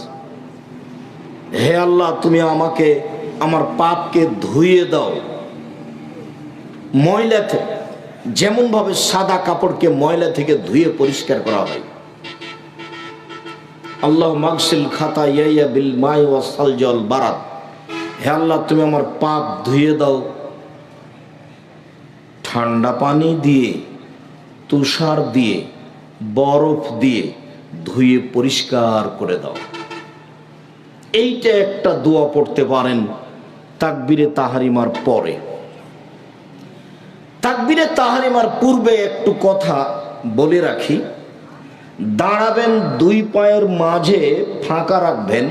হে আল্লাহ, তুমি আমাকে আমার পাপকে ধুইয়ে দাও ময়লা থেকে, যেমন ভাবে সাদা কাপড়কে ময়লা থেকে ধুয়ে পরিষ্কার করা হয়। আল্লাহ মাগসিল খাতায়া বিল মাই ওয়াস সালজি ওয়াল বারাদ। হে আল্লাহ, তুমি আমার পাপ ধুইয়ে দাও ঠান্ডা পানি দিয়ে, তুষার দিয়ে, বরফ দিয়ে ধুয়ে পরিষ্কার করে দাও। এইটা একটা দোয়া পড়তে পারেন তাকবীরে তাহরিমার পরে। তাকবীরে তাহরিমার পূর্বে একটু কথা বলে রাখি, দাঁড়াবেন, দুই পায়ের মাঝে ফাঁকা রাখবেন,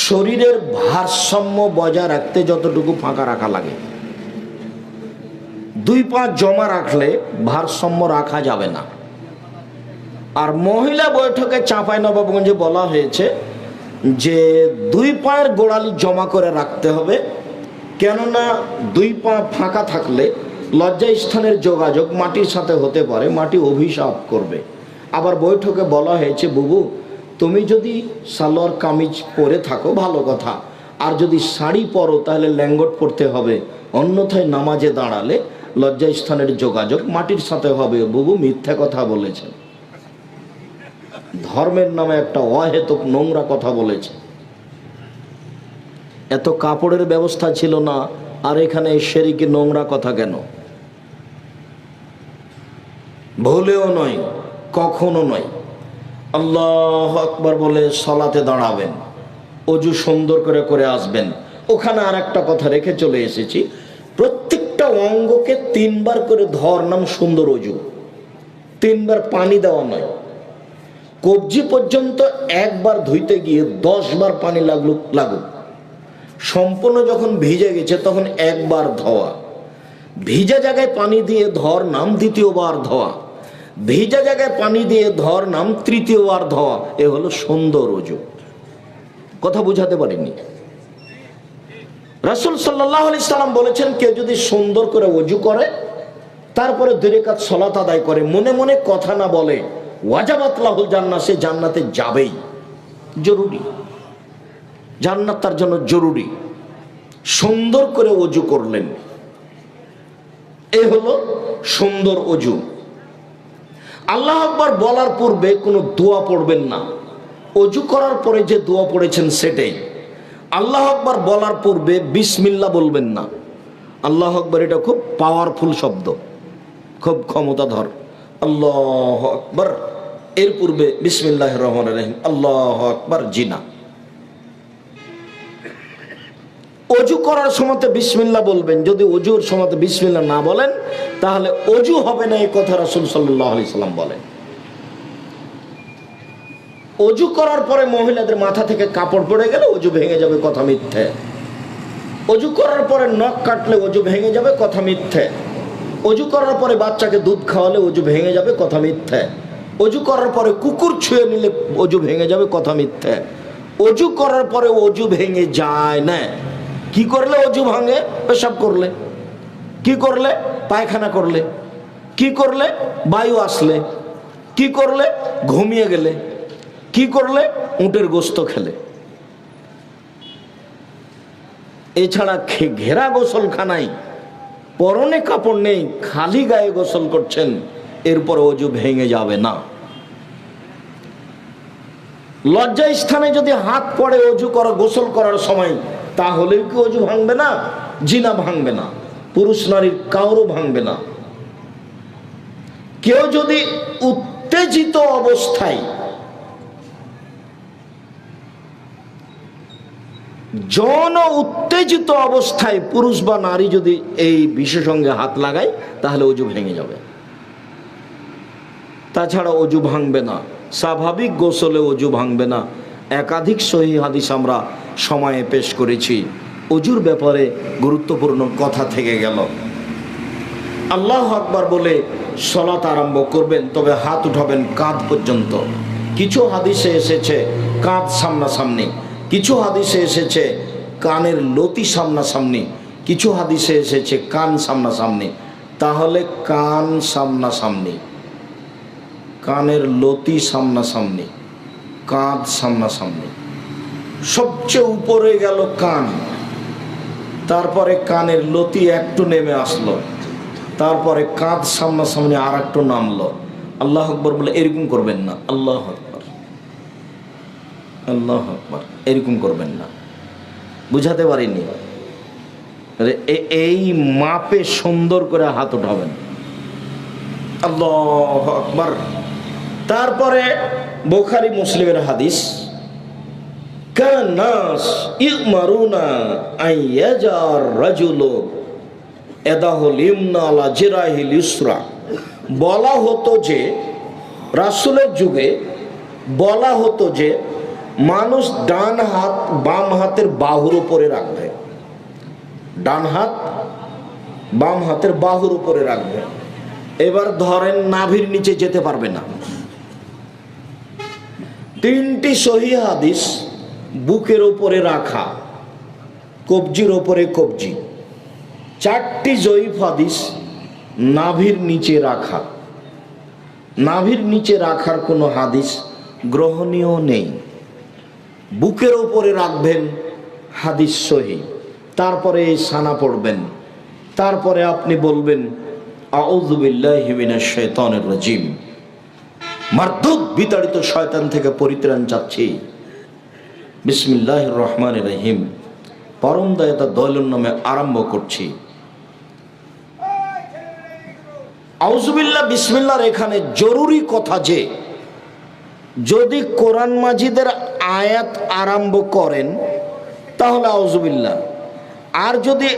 শরীরের ভারসাম্য বজায় রাখতে যতটুকু ফাঁকা রাখা লাগে। দুই পা জমা রাখলে ভারসাম্য রাখা যাবে না। আর মহিলা বৈঠকে চাঁপাইনবাবগঞ্জে বলা হয়েছে যে দুই পায়ের গোড়ালি জমা করে রাখতে হবে, কেননা দুই পা ফাঁকা থাকলে লজ্জাস্থানের যোগাযোগ মাটির সাথে হতে পারে, মাটি অভিশাপ করবে। আবার বৈঠকে বলা হয়েছে, বুবু তুমি যদি সালোয়ার কামিজ পরে থাকো ভালো কথা, আর যদি শাড়ি পরো তাহলে ল্যাঙ্গট পরতে হবে, অন্যথায় নামাজে দাঁড়ালে লজ্জাস্থানের যোগাযোগ মাটির সাথে হবে। বুবু মিথ্যা কথা বলেছেন, ধর্মের নামে একটা অহেতুক নোংরা কথা বলেছে। এত কাপড়ের ব্যবস্থা ছিল না, আর এখানে শিরকি নোংরা কথা কেন? ভুলেও নয়, কখনো নয়। আল্লাহু আকবার বলে সালাতে দাঁড়াবেন, ওযু সুন্দর করে করে আসবেন। ওখানে আর একটা কথা রেখে চলে এসেছি, প্রত্যেকটা অঙ্গকে 3 বার করে ধর নাম সুন্দর ওযু, 3 বার পানি দেওয়া নয়। কবজি পর্যন্ত একবার ধুইতে গিয়ে 10 বার পানি লাগুক। সম্পূর্ণ যখন ভিজে গেছে তখন একবার ধোয়া, ভিজা জায়গায় পানি দিয়ে ধর নাম দ্বিতীয়বার ধোয়া, ভিজা জায়গায় পানি দিয়ে ধর নাম তৃতীয়বার ধোয়া। এ হলো সুন্দর ওযু। কথা বুঝাতে পারিনি? রাসূল সাল্লাল্লাহু আলাইহি সাল্লাম বলেছেন, কেউ যদি সুন্দর করে ওযু করে তারপরে 2 রাকাত সালাত আদায় করে, মনে মনে কথা না বলে, ওয়াজাবাত লাহুল জান্নাহ, সে জান্নাতে যাবেই। জরুরি, জান্নাত তার জন্য জরুরি। সুন্দর করে ওযু করলেন, এ হলো সুন্দর অজু। আল্লাহ আকবার বলার পূর্বে কোনো দোয়া পড়বেন না, অজু করার পরে যে দোয়া পড়েছেন সেটাই। আল্লাহ আকবার বলার পূর্বে বিসমিল্লাহ বলবেন না। আল্লাহ আকবার এটা খুব পাওয়ারফুল শব্দ, খুব ক্ষমতাধর। আল্লাহ আকবার, এর পূর্বে বিসমিল্লাহির রহমানির রহিম, আল্লাহ আকবার জিনা। অজু করার সময় বিসমিল্লাহ বলবেন। যদি অজুর সময় বিসমিল্লাহ না বলেন তাহলে অজু হবে না, এই কথা রাসূল সাল্লাল্লাহু আলাইহি সাল্লাম বলেন। অজু করার পরে মহিলাদের মাথা থেকে কাপড় পড়ে গেলে অজু ভেঙে যাবে, কথা মিথ্যে। অজু করার পরে নখ কাটলে অজু ভেঙে যাবে, কথা মিথ্যে। অজু করার পরে বাচ্চাকে দুধ খাওয়ালে অজু ভেঙে যাবে, কথা মিথ্যে। অজু করার পরে কুকুর ছুঁয়ে নিলে অজু ভেঙে যাবে, কথা মিথ্যে। অজু করার পরে অজু ভেঙে যায় না। কি করলে অজু ভাঙে? পেশাব করলে, কি করলে? পায়খানা করলে, কি করলে? বায়ু আসলে, কি করলে? ঘুমিয়ে গেলে, কি করলে? উটের গোস্ত খেলে। এছাড়া ঘেরা গোসলখানায় পরনে কাপড় নেই, খালি গায়ে গোসল করছেন, এরপর অজু ভেঙে যাবে না। লজ্জা স্থানে যদি হাত পড়ে অজু করা, গোসল করার সময়, তাহলেও কি অজু ভাঙবে না? জিনা ভাঙবে না, পুরুষ নারীর কারো ভাঙবে না। কেউ যদি উত্তেজিত অবস্থায়, জন উত্তেজিত অবস্থায় পুরুষ বা নারী যদি এই বিশেষ অঙ্গে হাত লাগায় তাহলে অজু ভেঙে যাবে। তাছাড়া অজু ভাঙবে না, স্বাভাবিক গোসলে অজু ভাঙবে না। একাধিক সহিহ হাদিস আমরা সময়ে পেশ করেছি। অজুর ব্যাপারে গুরুত্বপূর্ণ কথা থেকে গেল। আল্লাহু আকবার বলে সালাত আরম্ভ করবেন, তবে হাত উঠাবেন কাঁধ পর্যন্ত। কিছু হাদিসে এসেছে কাঁধ সামনাসামনি, কিছু হাদিসে এসেছে কানের লতি সামনাসামনি, কিছু হাদিসে এসেছে কান সামনাসামনি। তাহলে কান সামনাসামনি, কানের লতি সামনাসামনি, কাঁধ সামনাসামনি। সবচেয়ে উপরে গেল কান, তারপরে কানের লতি একটু নেমে আসলো, তারপরে কাঁধ সামনাসামনি আর একটু নামলো। আল্লাহ আকবার বলে এরকম করবেন না। আল্লাহ আকবার, আল্লাহ আকবার, এরকম করবেন না। বুঝাতে পারিনি? এই মাপে সুন্দর করে হাত উঠাবেন। আল্লাহ আকবার। তারপরে বুখারী মুসলিমের হাদিস, কানাস ইউমারুনা আইয়াজার রাজুলু এদাহুল ইমনা আলা জিরাহিল ইসরা। বলা হতো যে, রাসূলের যুগে বলা হতো যে মানুষ ডান হাত বাম হাতের বাহুর উপরে রাখবে, ডান হাত বাম হাতের বাহুর উপরে রাখবে। এবার ধরেন নাভির নিচে যেতে পারবে না। তিনটি সহিহ হাদিস বুকের উপরে রাখা, কবজির উপরে কবজি। চারটি জয়ীফ হাদিস নাভির নিচে রাখা। নাভির নিচে রাখার কোনো হাদিস গ্রহণীয় নেই। বুকের উপরে রাখবেন, হাদিস সহিহ। তারপরে এই সানা পড়বেন, তারপরে আপনি বলবেন আউযু বিল্লাহি মিনাশ শাইতানির রাজিম, মারদুদ বিতাড়িত শয়তান থেকে পরিত্রাণ চাচ্ছি, বিসমিল্লাহির রহমানির রহিম, পরম দয়াতা দয়ালুর নামে আরম্ভ করছি। আউযুবিল্লাহ বিসমিল্লাহর এখানে জরুরি কথা যে, যদি কোরআন মাজিদের আয়াত আরম্ভ করেন তাহলে আউযুবিল্লাহ, আর যদি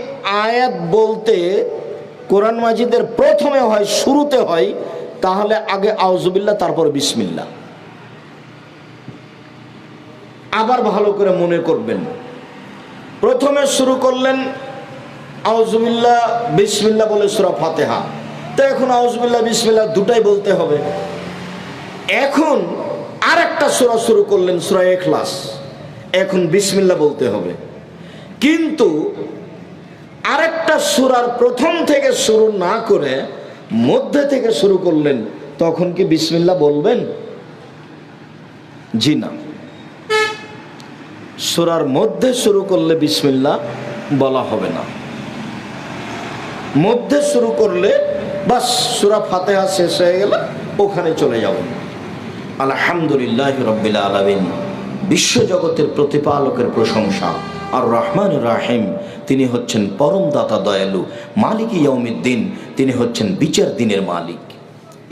আয়াত বলতে কোরআন মাজিদের প্রথমে হয়, শুরুতে হয়, তাহলে আগে আউযুবিল্লাহ তারপর বিসমিল্লাহ। আবার ভালো করে মনে করবেন, প্রথমে শুরু করলেন আউযুবিল্লাহ বিসমিল্লাহ বলে সূরা ফাতিহা, তো এখন আউযুবিল্লাহ বিসমিল্লাহ দুটাই বলতে হবে। এখন আর একটা সূরা শুরু করলেন, সূরা ইখলাস, এখন বিসমিল্লাহ বলতে হবে। কিন্তু আরেকটা সূরার প্রথম থেকে শুরু না করে মধ্যে থেকে শুরু করলেন, তখন কি বিসমিল্লাহ বলবেন? জি না। সূরার মধ্যে শুরু করলে বিসমিল্লাহ বলা হবে না। মধ্যে শুরু করলে বাস সূরা ফাতিহা শেষ হয়ে গেল, ওখানে চলে যাব। আলহামদুলিল্লাহি রাব্বিল আলামিন, বিশ্বজগতের প্রতিপালকের প্রশংসা। আর রহমান রাহিম, তিনি হচ্ছেন পরম দাতা দয়ালু। মালিক ইয়াউমিদ্দিন, তিনি হচ্ছেন বিচার দিনের মালিক।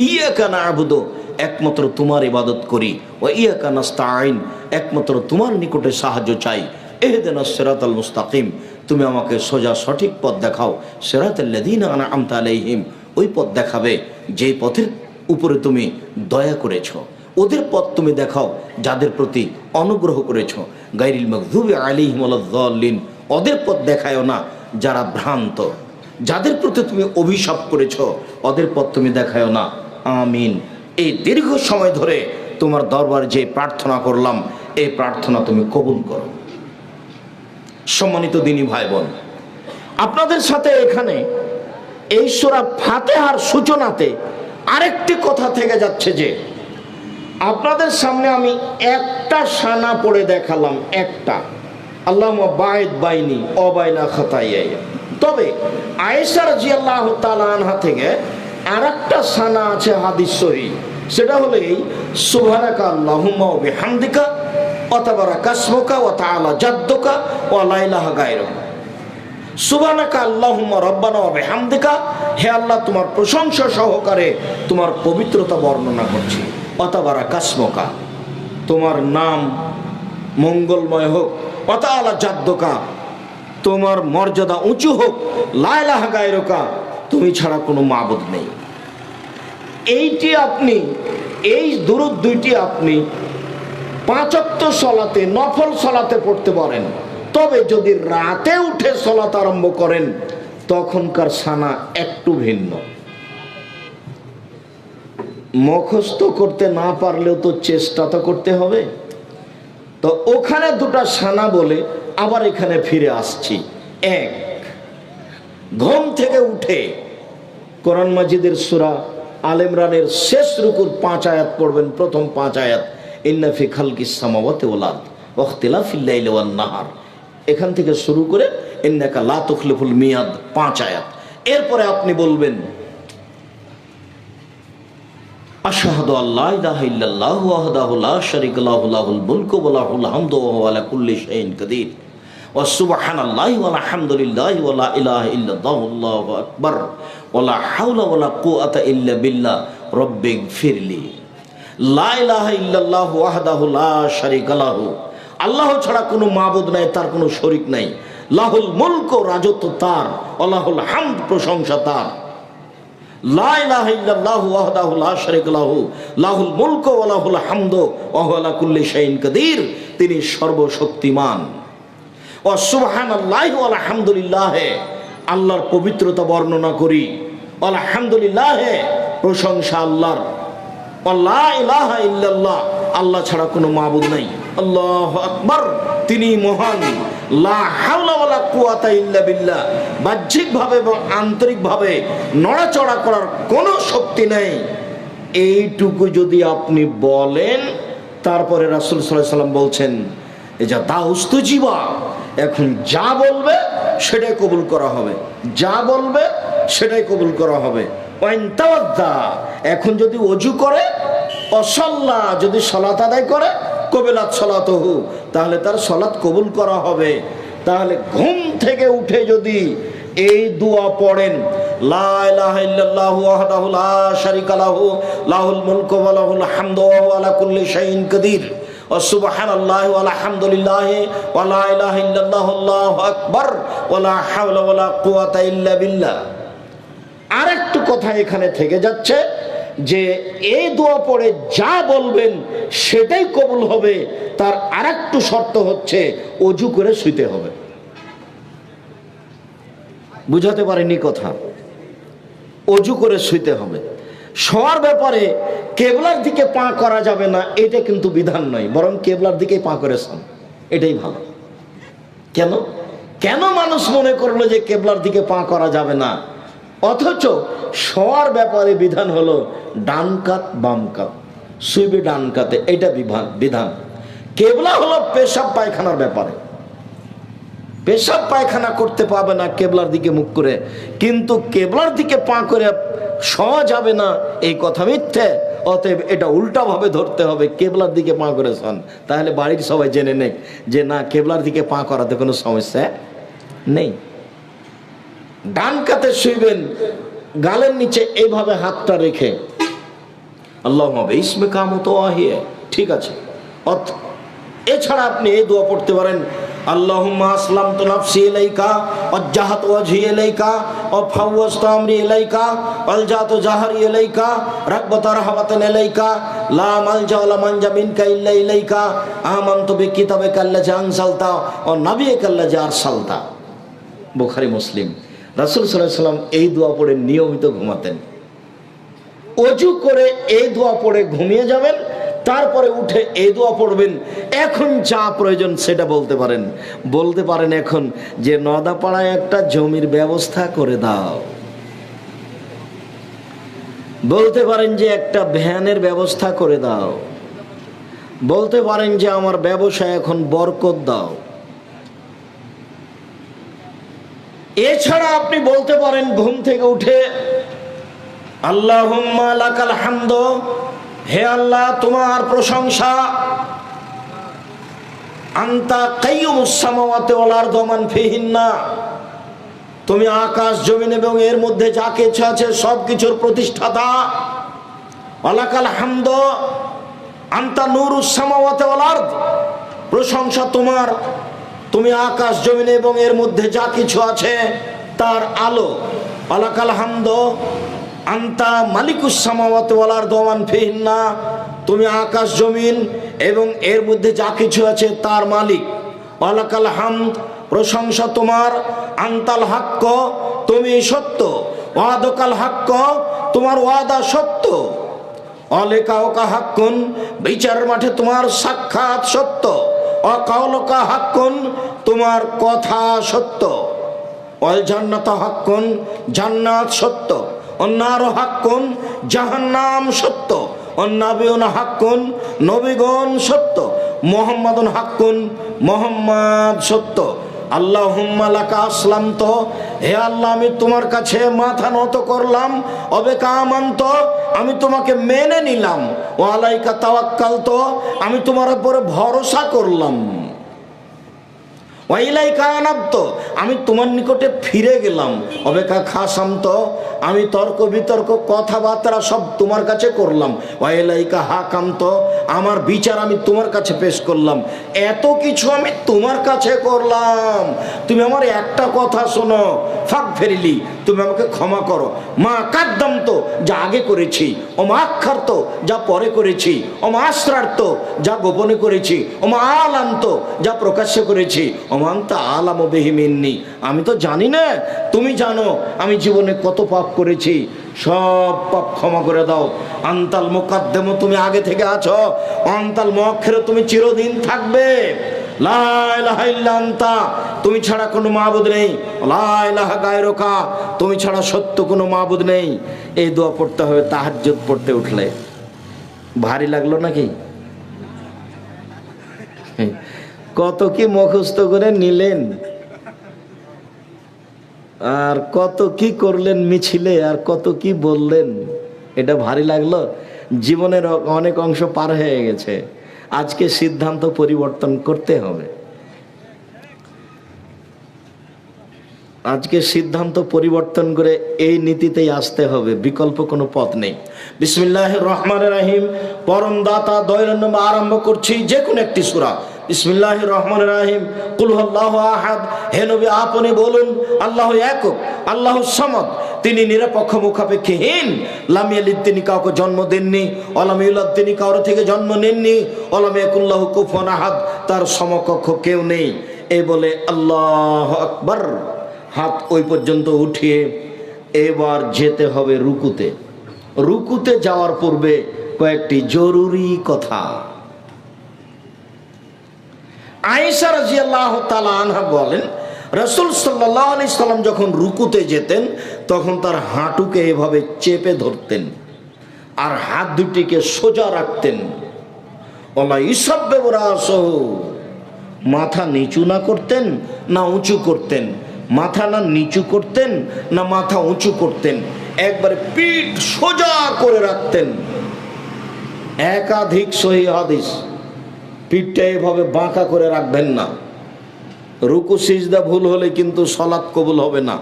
ইয়াকা না'বুদু, একমাত্র তোমার ইবাদত করি। ওয়া ইয়াকা নাস্তাঈন, একমাত্র তোমার নিকটে সাহায্য চাই। ইহদিনাস সিরাতাল মুস্তাকিম, তুমি আমাকে সোজা সঠিক পথ দেখাও। সিরাতাল্লাযীনা আন'আমতা আলাইহিম, ওই পথ দেখাবে যেই পথের উপরে তুমি দয়া করেছ। ওদের পথ তুমি দেখাও যাদের প্রতি অনুগ্রহ করেছ। গায়রিল মাগযুবি আলাইহিম ওয়ালাদ-দাল্লিন, ওদের পথ দেখায়ও না যারা ভ্রান্ত। যাদের প্রতি তুমি অভিশাপ করেছ, ওদের পথ তুমি দেখায়ও না। আমিন। এই দীর্ঘ সময় ধরে তোমার দরবারে যে প্রার্থনা করলাম, এই প্রার্থনা তুমি কবুল করো। সম্মানিত দিনী ভাই বোন, আপনাদের সাথে এখানে এই সূরা ফাতিহার সূচনাতে আরেকটি কথা থেকে যাচ্ছে যে আপনাদের সামনে আমি একটা সানা পড়ে দেখালাম, একটা, আল্লাহুম্মা বাঈদ বাইনি ওয়া বাইনা খাতায়ায়া। তবে আয়েশা রাদিয়াল্লাহু তাআলা আনহা থেকে আরেকটা সানা আছে হাদিস সহিহ, সেটা হলো এই, সুবহানাকা আল্লাহুম্মা ওয়া বিহামদিকা ওয়া তাবারাকা ইসমুকা ওয়া তাআলা জাদ্দুকা ওয়া লা ইলাহা গায়রুক। সুবহানাকা আল্লাহুম্মা রাব্বানা ওয়া বিহামদিকা, হে আল্লাহ তোমার প্রশংসা সহকারে তোমার পবিত্রতা বর্ণনা করছি। ওয়া তাবারাকা ইসমুকা, তোমার নাম মঙ্গলময় হোক। ওয়া তাআলা জাদ্দুকা, তোমার মর্যাদা উঁচু হোক। লা ইলাহা গায়রুকা, তুমি ছাড়া কোনো মাবুদ নেই। এইটি আপনি, এই দুরূদ দুইটি আপনি 5 ওয়াক্ত সালাতে, নফল সালাতে পড়তে পারেন। তবে যদি রাতে উঠে সালাত আরম্ভ করেন, তখনকার সানা একটু ভিন্ন। মুখস্থ করতে না পারলেও তো চেষ্টা তো করতে হবে। তো ওখানে দুটা সানা বলে আবার এখানে ফিরে আসছি। এক, ঘুম থেকে উঠে কোরআন মাজিদের সূরা আল ইমরানের শেষ রুকুর 5 আয়াত পড়বেন। প্রথম 5 আয়াত, ইন্না ফি খালকিস সামাওয়াতি ওয়াল আরদ ওয়া ইখতিলাফিল লাইলি ওয়ান নাহার, এখান থেকে শুরু করে ইন্নাকা লা তুখলিফুল মিয়াদ 5 আয়াত। এরপরে আপনি বলবেন আশহাদু আল্লা ইলাহা ইল্লাল্লাহু ওয়াহদাহু লা শারীকা লাহু লাহুল মুলকু ওয়া লাহুল হামদু ওয়া হুয়া আলা কুল্লি শাইইন কাদির ওয়া সুবহানাল্লাহি ওয়া আলহামদুলিল্লাহি ওয়া লা ইলাহা ইল্লাল্লাহু আল্লাহু আকবার ওয়া লা হাওলা ওয়া লা কুওয়াতা ইল্লা বিল্লাহ রব্বিগফিরলি। লা ইলাহা ইল্লাল্লাহু ওয়াহদাহু লা শারীকা লাহু, আল্লাহ ছাড়া কোনো মাবুদ নাই, তার কোনো শরীক নাই। লাহুল মুলক, রাজত্ব তার। লাহুল হামদ, প্রশংসা তার। লা ইলাহা ইল্লাল্লাহু ওয়াহদাহু লা শারীকা লাহু লাহুল মুলক ওয়া লাহুল হামদ ওয়া হুয়া আলা কুল্লি শাইইন কাদির, তিনি সর্বশক্তিমান। ওয়া সুবহানাল্লাহি ওয়া আলহামদুলিল্লাহ, আল্লাহর পবিত্রতা বর্ণনা করি। আলহামদুলিল্লাহ, প্রশংসা আল্লাহর। ওয়া লা ইলাহা ইল্লাল্লাহ, আল্লাহ ছাড়া কোনো মাবুদ নাই। আল্লাহু আকবার, তিনি মহান। লা হাওলা ওয়ালা কুওয়াতা ইল্লা বিল্লাহ, বাহ্যিকভাবে এবং আন্তরিকভাবে নড়াচড়া করার কোনো শক্তি নেই। এইটুকু যদি আপনি বলেন, তারপরে রাসূল সাল্লাল্লাহু আলাইহি ওয়াসাল্লাম বলছেন যা দাউস্তুজিবা, এখন যা বলবে সেটাই কবুল করা হবে, যা বলবে সেটাই কবুল করা হবে। ওয়াইন তাওয়াদ্দা, এখন যদি ওযু করে, অসাল্লা, যদি সালাত আদায় করে, কবিলাত সালাতুহু, তাহলে তার সালাত কবুল করা হবে। তাহলে ঘুম থেকে উঠে যদি এই দোয়া পড়েন, লা ইলাহা ইল্লাল্লাহু ওয়াহদাহু লা শারীকা লাহু লাহুল মুলকু ওয়া লাহুল হামদু ওয়া হুয়া আলা কুল্লি শাইইন কাদির ওয়া সুবহানাল্লাহি ওয়া আলহামদুলিল্লাহি ওয়া লা ইলাহা ইল্লাল্লাহু আল্লাহু আকবার ওয়া লা হাওলা ওয়া লা কুওয়াতা ইল্লা বিল্লাহ। আরেকটু কথা এখানে থেকে যাচ্ছে যে এই দোয়া পড়ে যা বলবেন সেটাই কবুল হবে। তার আরেকটু শর্ত হচ্ছে ওযু করে শুইতে হবে। বুঝাতে পারিনি কথা? ওযু করে শুইতে হবে। শোয়ার ব্যাপারে কেবলার দিকে পা করা যাবে না, এটা কিন্তু বিধান নয়, বরং কেবলার দিকে পা করেছেন, এটাই ভালো। কেন কেন মানুষ মনে করলো যে কেবলার দিকে পা করা যাবে না, অথচ শোয়ার ব্যাপারে বিধান হলো ডান কাত বাম কাত, শুইবে ডান কাতে, এটা বিধান। কেবলা হলো পেশাব পায়খানার ব্যাপারে। পেশাব পায়খানা করতে পাবে না কেবলার দিকে মুখ করে, কিন্তু কেবলার দিকে পা করে শোয়া যাবে না এই কথা মিথ্যে। অতএব এটা উল্টাভাবে ধরতে হবে, কেবলার দিকে পা করে শোন। তাহলে বাড়ির সবাই জেনে নেক যে না, কেবলার দিকে পা করাতে কোনো সমস্যা নেই। ডান কাতে শুইবেন, গালের নিচে এইভাবে হাতটা রেখে আল্লাহ হবে ইসমে কামত আহিয়ে, ঠিক আছে। এছাড়া আপনি এই দোয়া পড়তে পারেন, আল্লাহুম্মা আসলামতু নাফসি ইলাইকা ওয়াজ্জাহাতু ওয়াজহি ইলাইকা ওয়া ফাওয়াজতু আমরি ইলাইকা ওয়ালজাতু জাহরি ইলাইকা রাগবাতার রাহবাতান ইলাইকা লা মালজা ওয়া লা মানজা মিনকা ইল্লা ইলাইকা আমানতু বিকিতাবিকা আল্লাযী আনসালতা ওয়া নাবিয়্যিকা আল্লাযী আরসালতা। বুখারী মুসলিম। রাসূল সাল্লাল্লাহু আলাইহি ওয়াসাল্লাম এই দোয়া পড়ে নিয়মিত ঘুমাতেন। ওযু করে এই দোয়া পড়ে ঘুমিয়ে যাবেন, তারপরে উঠে এই দোয়া পড়বেন। এখন যা প্রয়োজন সেটা বলতে পারেন। বলতে পারেন এখন যে নদাপাড়ায় একটা জমির ব্যবস্থা করে দাও, বলতে পারেন যে একটা ভ্যানের ব্যবস্থা করে দাও, বলতে পারেন যে আমার ব্যবসায় এখন বরকত দাও। এছাড়া আপনি বলতে পারেন ঘুম থেকে উঠে আল্লাহুম্মা লাকাল হামদ, হে আল্লাহ তোমার প্রশংসা, আনতা কাইয়ুমুস সামাওয়াতি ওয়াল আরদি ওয়া মান ফিহিন্না, তুমি আকাশ জমিন এবং এর মধ্যে যা কিছু আছে সব কিছুর প্রতিষ্ঠাতা। ওয়ালাকাল হামদ আনতা নূরুস সামাওয়াতি ওয়াল আরদি, প্রশংসা তোমার, তুমি আকাশ জমিন এবং এর মধ্যে যা কিছু আছে তার আলো। ওয়ালাকাল হামদ আনতা মালিকুস সামাওয়াতি ওয়াল আরদি ওয়া মান ফিহিন্না, তুমি আকাশ জমিন এবং এর মধ্যে যা কিছু আছে তার মালিক। ওয়ালাকাল হামদ, প্রশংসা তোমার, আনতাল হাক্ক, তুমি সত্য, ওয়াদাকাল হাক্ক, তোমার ওয়াদা সত্য, অলেকাওকা হাক্কুন, বিচারের মাঠে তোমার সাক্ষাৎ সত্য, অকাওলকা হাক্কুন, তোমার কথা সত্য, ওয়াল জান্নাতু হাক্কুন, জান্নাত সত্য, অন্নার হাক্কুন, জাহান্নাম সত্য, অন্নাবিউন হাক্কুন, নবীগণ সত্য, মুহাম্মাদুন হাক্কুন, মুহাম্মদ সত্য। আল্লাহুম্মা লাকা আসলামতু, হে আল্লাহ আমি তোমার কাছে মাথা নত করলাম, অবেকা আমানত, আমি তোমাকে মেনে নিলাম, ও আলাইকা তাওয়াক্কালতু, আমি তোমার উপরে ভরসা করলাম, ওয়াইলাইকা আনাবতু, আমি তোমার নিকটে ফিরে গেলাম, অবেকা খাসামতু, আমি তর্ক বিতর্ক কথাবার্তা সব তোমার কাছে করলাম, ওয়াইলাইকা হাকামতু, আমার বিচার আমি তোমার কাছে পেশ করলাম। এত কিছু আমি তোমার কাছে করলাম, তুমি আমার একটা কথা শোনো, ফাক ফেরিলি, তুমি আমাকে ক্ষমা করো, মা কাদ্দামতো, যা আগে করেছি, ও মা আক্ষার্ত, যা পরে করেছি, ও মা আশ্রার্ত, যা গোপনে করেছি, ও মা আলান্ত, যা প্রকাশ্যে করেছি, ও মান্তা আলাম বিহি মিন্নি, আমি তো জানি না, তুমি জানো আমি জীবনে কত পাপ করেছি, সব পাপ ক্ষমা করে দাও। আনতাল মুকাদ্দেম, তুমি আগে থেকে আছো, আনতাল মুআখির, তুমি চিরদিন থাকবে, লা ইলাহা ইল্লা আনতা, তুমি ছাড়া কোনো মাবুদ নেই, লা ইলাহা গায়রুকা, তুমি ছাড়া সত্য কোনো মাবুদ নেই। এই দোয়া পড়তে হবে তাহাজ্জুদ পড়তে উঠলে। ভারী লাগলো নাকি? কত কি মুখস্থ করে নিলেন, আর কত কি করলেন মিছিলে, আর কত কি বললেন, এটা ভারী লাগলো? জীবনের অনেক অংশ পার হয়ে গেছে, আজকে সিদ্ধান্ত পরিবর্তন করতে হবে। আজকে সিদ্ধান্ত পরিবর্তন করে এই নীতিতেই আসতে হবে, বিকল্প কোনো পথ নেই। বিসমিল্লাহির রহমানির রহিম, পরম দাতা দয়ালু নামে আরম্ভ করছি যে কোনো একটি সূরা। বিসমিল্লাহির রহমানির রহিম, কুল হুয়াল্লাহু আহাদ, হে নবী আপনি বলুন আল্লাহু একক, আল্লাহু সামাদ, তিনি নিরপেক্ষ মুখাপেক্ষীহীন, লাম ইয়ালিদ, তিনি কাউকে জন্ম দেননি, ওয়ালাম ইউলাদ, তিনি কারো থেকে জন্ম নেননি, ওয়ালাম ইয়াকুল লাহু কুফুয়ান আহাদ, তার সমকক্ষ কেউ নেই। এই বলে আল্লাহু আকবার, হাত ওই পর্যন্ত উঠিয়ে এবার যেতে হবে রুকুতে। রুকুতে যাওয়ার পূর্বে কয়েকটি জরুরি কথা। আয়েশা রাদিয়াল্লাহু তাআলা আনহা বলেন, রাসূল সাল্লাল্লাহু আলাইহি সাল্লাম যখন রুকুতে যেতেন তখন তার হাঁটুকে এভাবে চেপে ধরতেন আর হাত দুটিকে সোজা রাখতেন। ওয়ালা ইসাব্বিহু রাসূহু, মাথা নিচু না করতেন না উঁচু করতেন, মাথা না নিচু করতেন না মাথা উঁচু করতেন, একবারে পিঠ সোজা করে রাখতেন। একাধিক সহিহ হাদিস, পিঠটা এভাবে বাঁকা করে রাখবেন না। রুকু সিজদা ভুল হলে কিন্তু সলাৎ কবুল হবে না।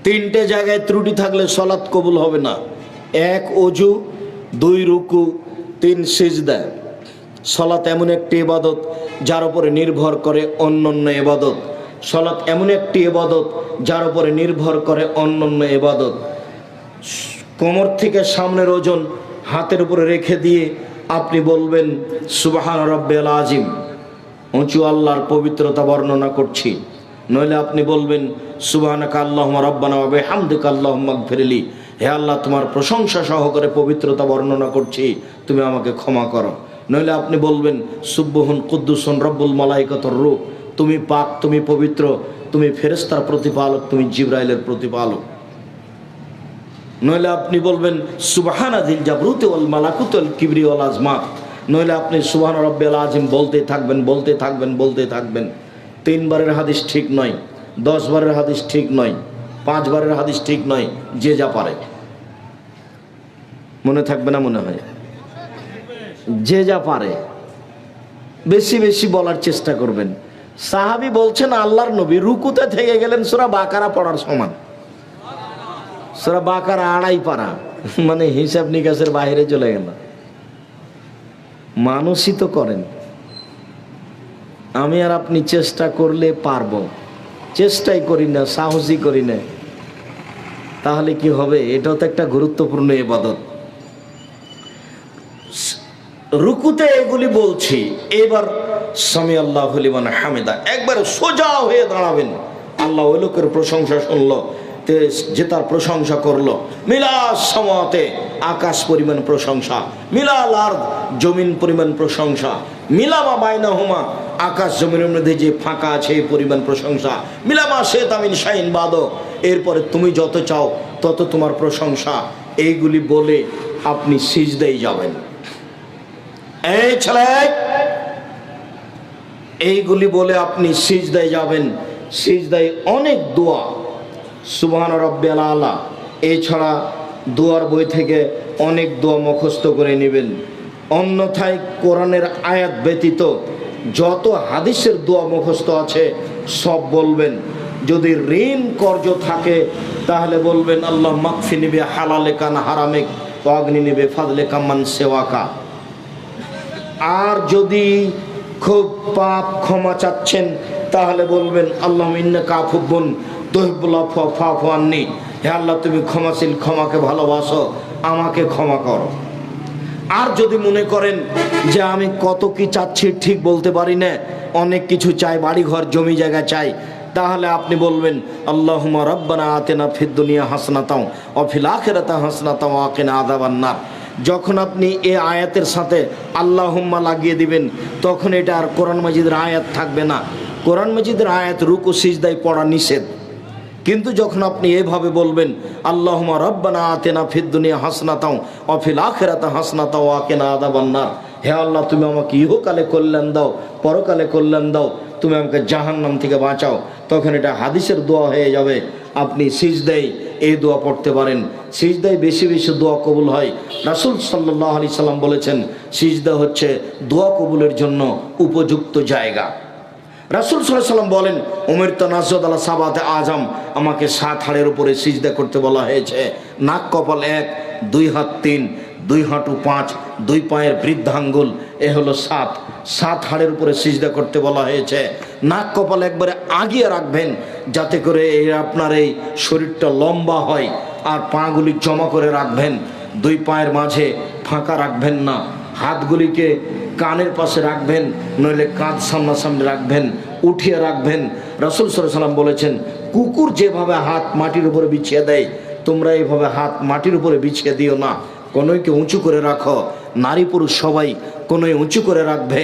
তিনটে জায়গায় ত্রুটি থাকলে সলাৎ কবুল হবে না। এক অজু, দুই রুকু, তিন সিজদা। সলাৎ এমন একটি ইবাদত যার উপরে নির্ভর করে অন্যান্য ইবাদত। সলাৎ এমন একটি ইবাদত যার উপরে নির্ভর করে অন্যান্য ইবাদত। কোমর থেকে সামনের ওজন হাতের উপরে রেখে দিয়ে আপনি বলবেন সুবহান রাব্বিয়াল আযীম, উঁচু আল্লাহর পবিত্রতা বর্ণনা করছি। নইলে আপনি বলবেন সুবহানাকা আল্লাহুম্মা রাব্বানা ওয়া বিহামদিকা আল্লাহুম্মা ইগফিরলি, হে আল্লাহ তোমার প্রশংসা সহকারে পবিত্রতা বর্ণনা করছি, তুমি আমাকে ক্ষমা করো। নইলে আপনি বলবেন সুবহুন কুদ্দুসুন রব্বুল মালাইকাতুর রূহ, তুমি পাক, তুমি পবিত্র, তুমি ফেরেশতার প্রতিপালক, তুমি জিবরাইলের প্রতিপালক। নইলে আপনি বলবেন সুবহানা যিল জাবরুতি ওয়াল মালাকুতি ওয়াল কিবরি ওয়াল আজমাত। নইলে আপনি সুবহান রাব্বিয়াল আযীম বলতে থাকবেন, বলতে থাকবেন, বলতে থাকবেন। 3 বারের হাদিস ঠিক নয়, 10 বারের হাদিস ঠিক নয়, 5 বারের হাদিস ঠিক নয়, যে যা পারে। মনে থাকবে না মনে হয়? যে যা পারে বেশি বেশি বলার চেষ্টা করবেন। সাহাবী বলছেন আল্লাহর নবী রুকুতে থেকে গেলেন সূরা বাকারা পড়ার সমান। সূরা বাকারা 2.5 পারা, মানে হিসাব নিকাশের বাইরে চলে গেল। মানুষই তো করেন, আমি আর আপনি চেষ্টা করলে পারবো, চেষ্টাই করি না, সাহসই করি না, তাহলে কি হবে? এটাও তো একটা গুরুত্বপূর্ণ ইবাদত। রুকুতে এগুলি বলছি। এবার সামি আল্লাহু লিমান হামিদা, একবার সোজা হয়ে দাঁড়াবেন। আল্লাহ ওই লোকের প্রশংসা শুনলো যে তার প্রশংসা করলো। মিলাস সামাতে, আকাশ পরিমাণ প্রশংসা, মিলাল আরদ, জমিন পরিমাণ প্রশংসা, মিলামা বাইনাহুমা, আকাশ জমিনের মধ্যে যে ফাঁকা আছে এই পরিমাণ প্রশংসা, মিলামা শিতা মিন শাইইন বাদ, এরপরে তুমি যত চাও তত তোমার প্রশংসা। এইগুলি বলে আপনি সিজদায় যাবেন। এই ছেলে, এইগুলি বলে আপনি সিজদায় যাবেন। সিজদায় অনেক দোয়া, সুবহান রাব্বিয়াল আলা, এছাড়া দোয়ার বই থেকে অনেক দোয়া মুখস্থ করে নেবেন। অন্যথায় কোরআনের আয়াত ব্যতীত যত হাদিসের দোয়া মুখস্থ আছে সব বলবেন। যদি ঋণ কর্জ থাকে তাহলে বলবেন আল্লাহ মাগফিনি বি হালালিকা আন হারামিক ওয়া আগনিনি বি ফাদলিকা মান সিওয়াকা। আর যদি খুব পাপ ক্ষমা চাচ্ছেন তাহলে বলবেন আল্লাহুম্মা ইন্নাকা আফুবুন তুহিব্বুল আফওয়া ফাফু আন্নি, হে আল্লাহ তুমি ক্ষমাশীল, ক্ষমাকে ভালোবাসো, আমাকে ক্ষমা করো। আর যদি মনে করেন যে আমি কত কি চাচ্ছি ঠিক বলতে পারি না, অনেক কিছু চাই, বাড়ি ঘর জমি জায়গা চাই, তাহলে আপনি বলবেন আল্লাহুম্মা রাব্বানা আতিনা ফিদ দুনিয়া হাসানাতাও ওয়া ফিল আখিরাতি হাসানাতাও ওয়া কিনা আযাবান নার। যখন আপনি এই আয়াতের সাথে আল্লাহুম্মা লাগিয়ে দিবেন তখন এটা আর কোরআন মাজিদের আয়াত থাকবে না। কোরআন মাজিদের আয়াত রুকু সিজদায় পড়া নিষেধ। কিন্তু যখন আপনি এভাবে বলবেন আল্লাহুম্মা রাব্বানা আতিনা ফিদ দুনিয়া হাসানাতাও ওয়া ফিল আখিরাতি হাসানাতাও ওয়া কিনা আযাবান নার, হে আল্লাহ তুমি আমাকে ইহকালে কল্যাণ দাও, পরকালে কল্যাণ দাও, তুমি আমাকে জাহান্নাম থেকে বাঁচাও, তখন এটা হাদিসের দোয়া হয়ে যাবে। আপনি সিজদায় এই দোয়া পড়তে পারেন। সিজদায় বেশি বেশি দোয়া কবুল হয়। রাসূল সাল্লাল্লাহু আলাইহি সাল্লাম বলেছেন সিজদা হচ্ছে দোয়া কবুলের জন্য উপযুক্ত জায়গা। রাসূল সাল্লাল্লাহু আলাইহি সাল্লাম বলেন উমিরতু নাসজুদ আলা সাবাতে আযম, আমাকে 7 হাড়ের উপরে সিজদা করতে বলা হয়েছে। নাক কপাল 1, 2 হাত 3, 2 হাঁটু 5, 2 পায়ের বৃদ্ধাঙ্গুল, এ হলো 7 হাড়ের উপরে সিজদা করতে বলা হয়েছে। নাক কপাল একবারে আগিয়ে রাখবেন যাতে করে আপনার এই শরীরটা লম্বা হয়। আর পাগুলি জমা করে রাখবেন, 2 পায়ের মাঝে ফাঁকা রাখবেন না। হাতগুলিকে কানের পাশে রাখবেন, নইলে কাঁধ সামনাসামনি রাখবেন, উঠিয়ে রাখবেন। রাসূল সাল্লাল্লাহু আলাইহি সাল্লাম বলেছেন কুকুর যেভাবে হাত মাটির উপরে বিছিয়ে দেয় তোমরা এইভাবে হাত মাটির উপরে বিছিয়ে দিও না, কোনোইকে উঁচু করে রাখো। নারী পুরুষ সবাই কোনোই উঁচু করে রাখবে।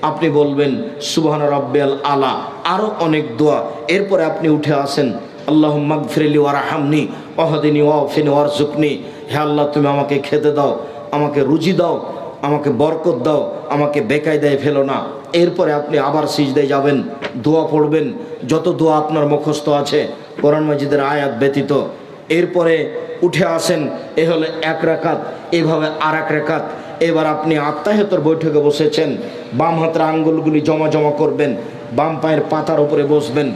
আপনি বলবেন সুবহান রাব্বিয়াল আলা, আরও অনেক দোয়া। এরপরে আপনি উঠে আসেন আল্লাহুম্মা গফিরলি ওয়ারহামনি ওয়াহদিনি ওয়াফিনি ওয়ারযুকনি, হে আল্লাহ তুমি আমাকে খেতে দাও, আমাকে রুজি দাও, আমাকে বরকত দাও, আমাকে বেকায়দায় ফেলো না, এরপরে আপনি আবার সিজদায় যাবেন, দোয়া পড়বেন, যত দোয়া আপনার মুখস্থ আছে কোরআন মাজিদের আয়াত ব্যতীত। এরপরে উঠে আসেন, এ হলো এক রাকাত, এভাবে আর এক রাকাত। এবার আপনি আত্মাহিয়াতের বৈঠকে বসেছেন, বাম হাতের আঙ্গুলগুলি জমা জমা করবেন, বাম পায়ের পাতার উপরে বসবেন,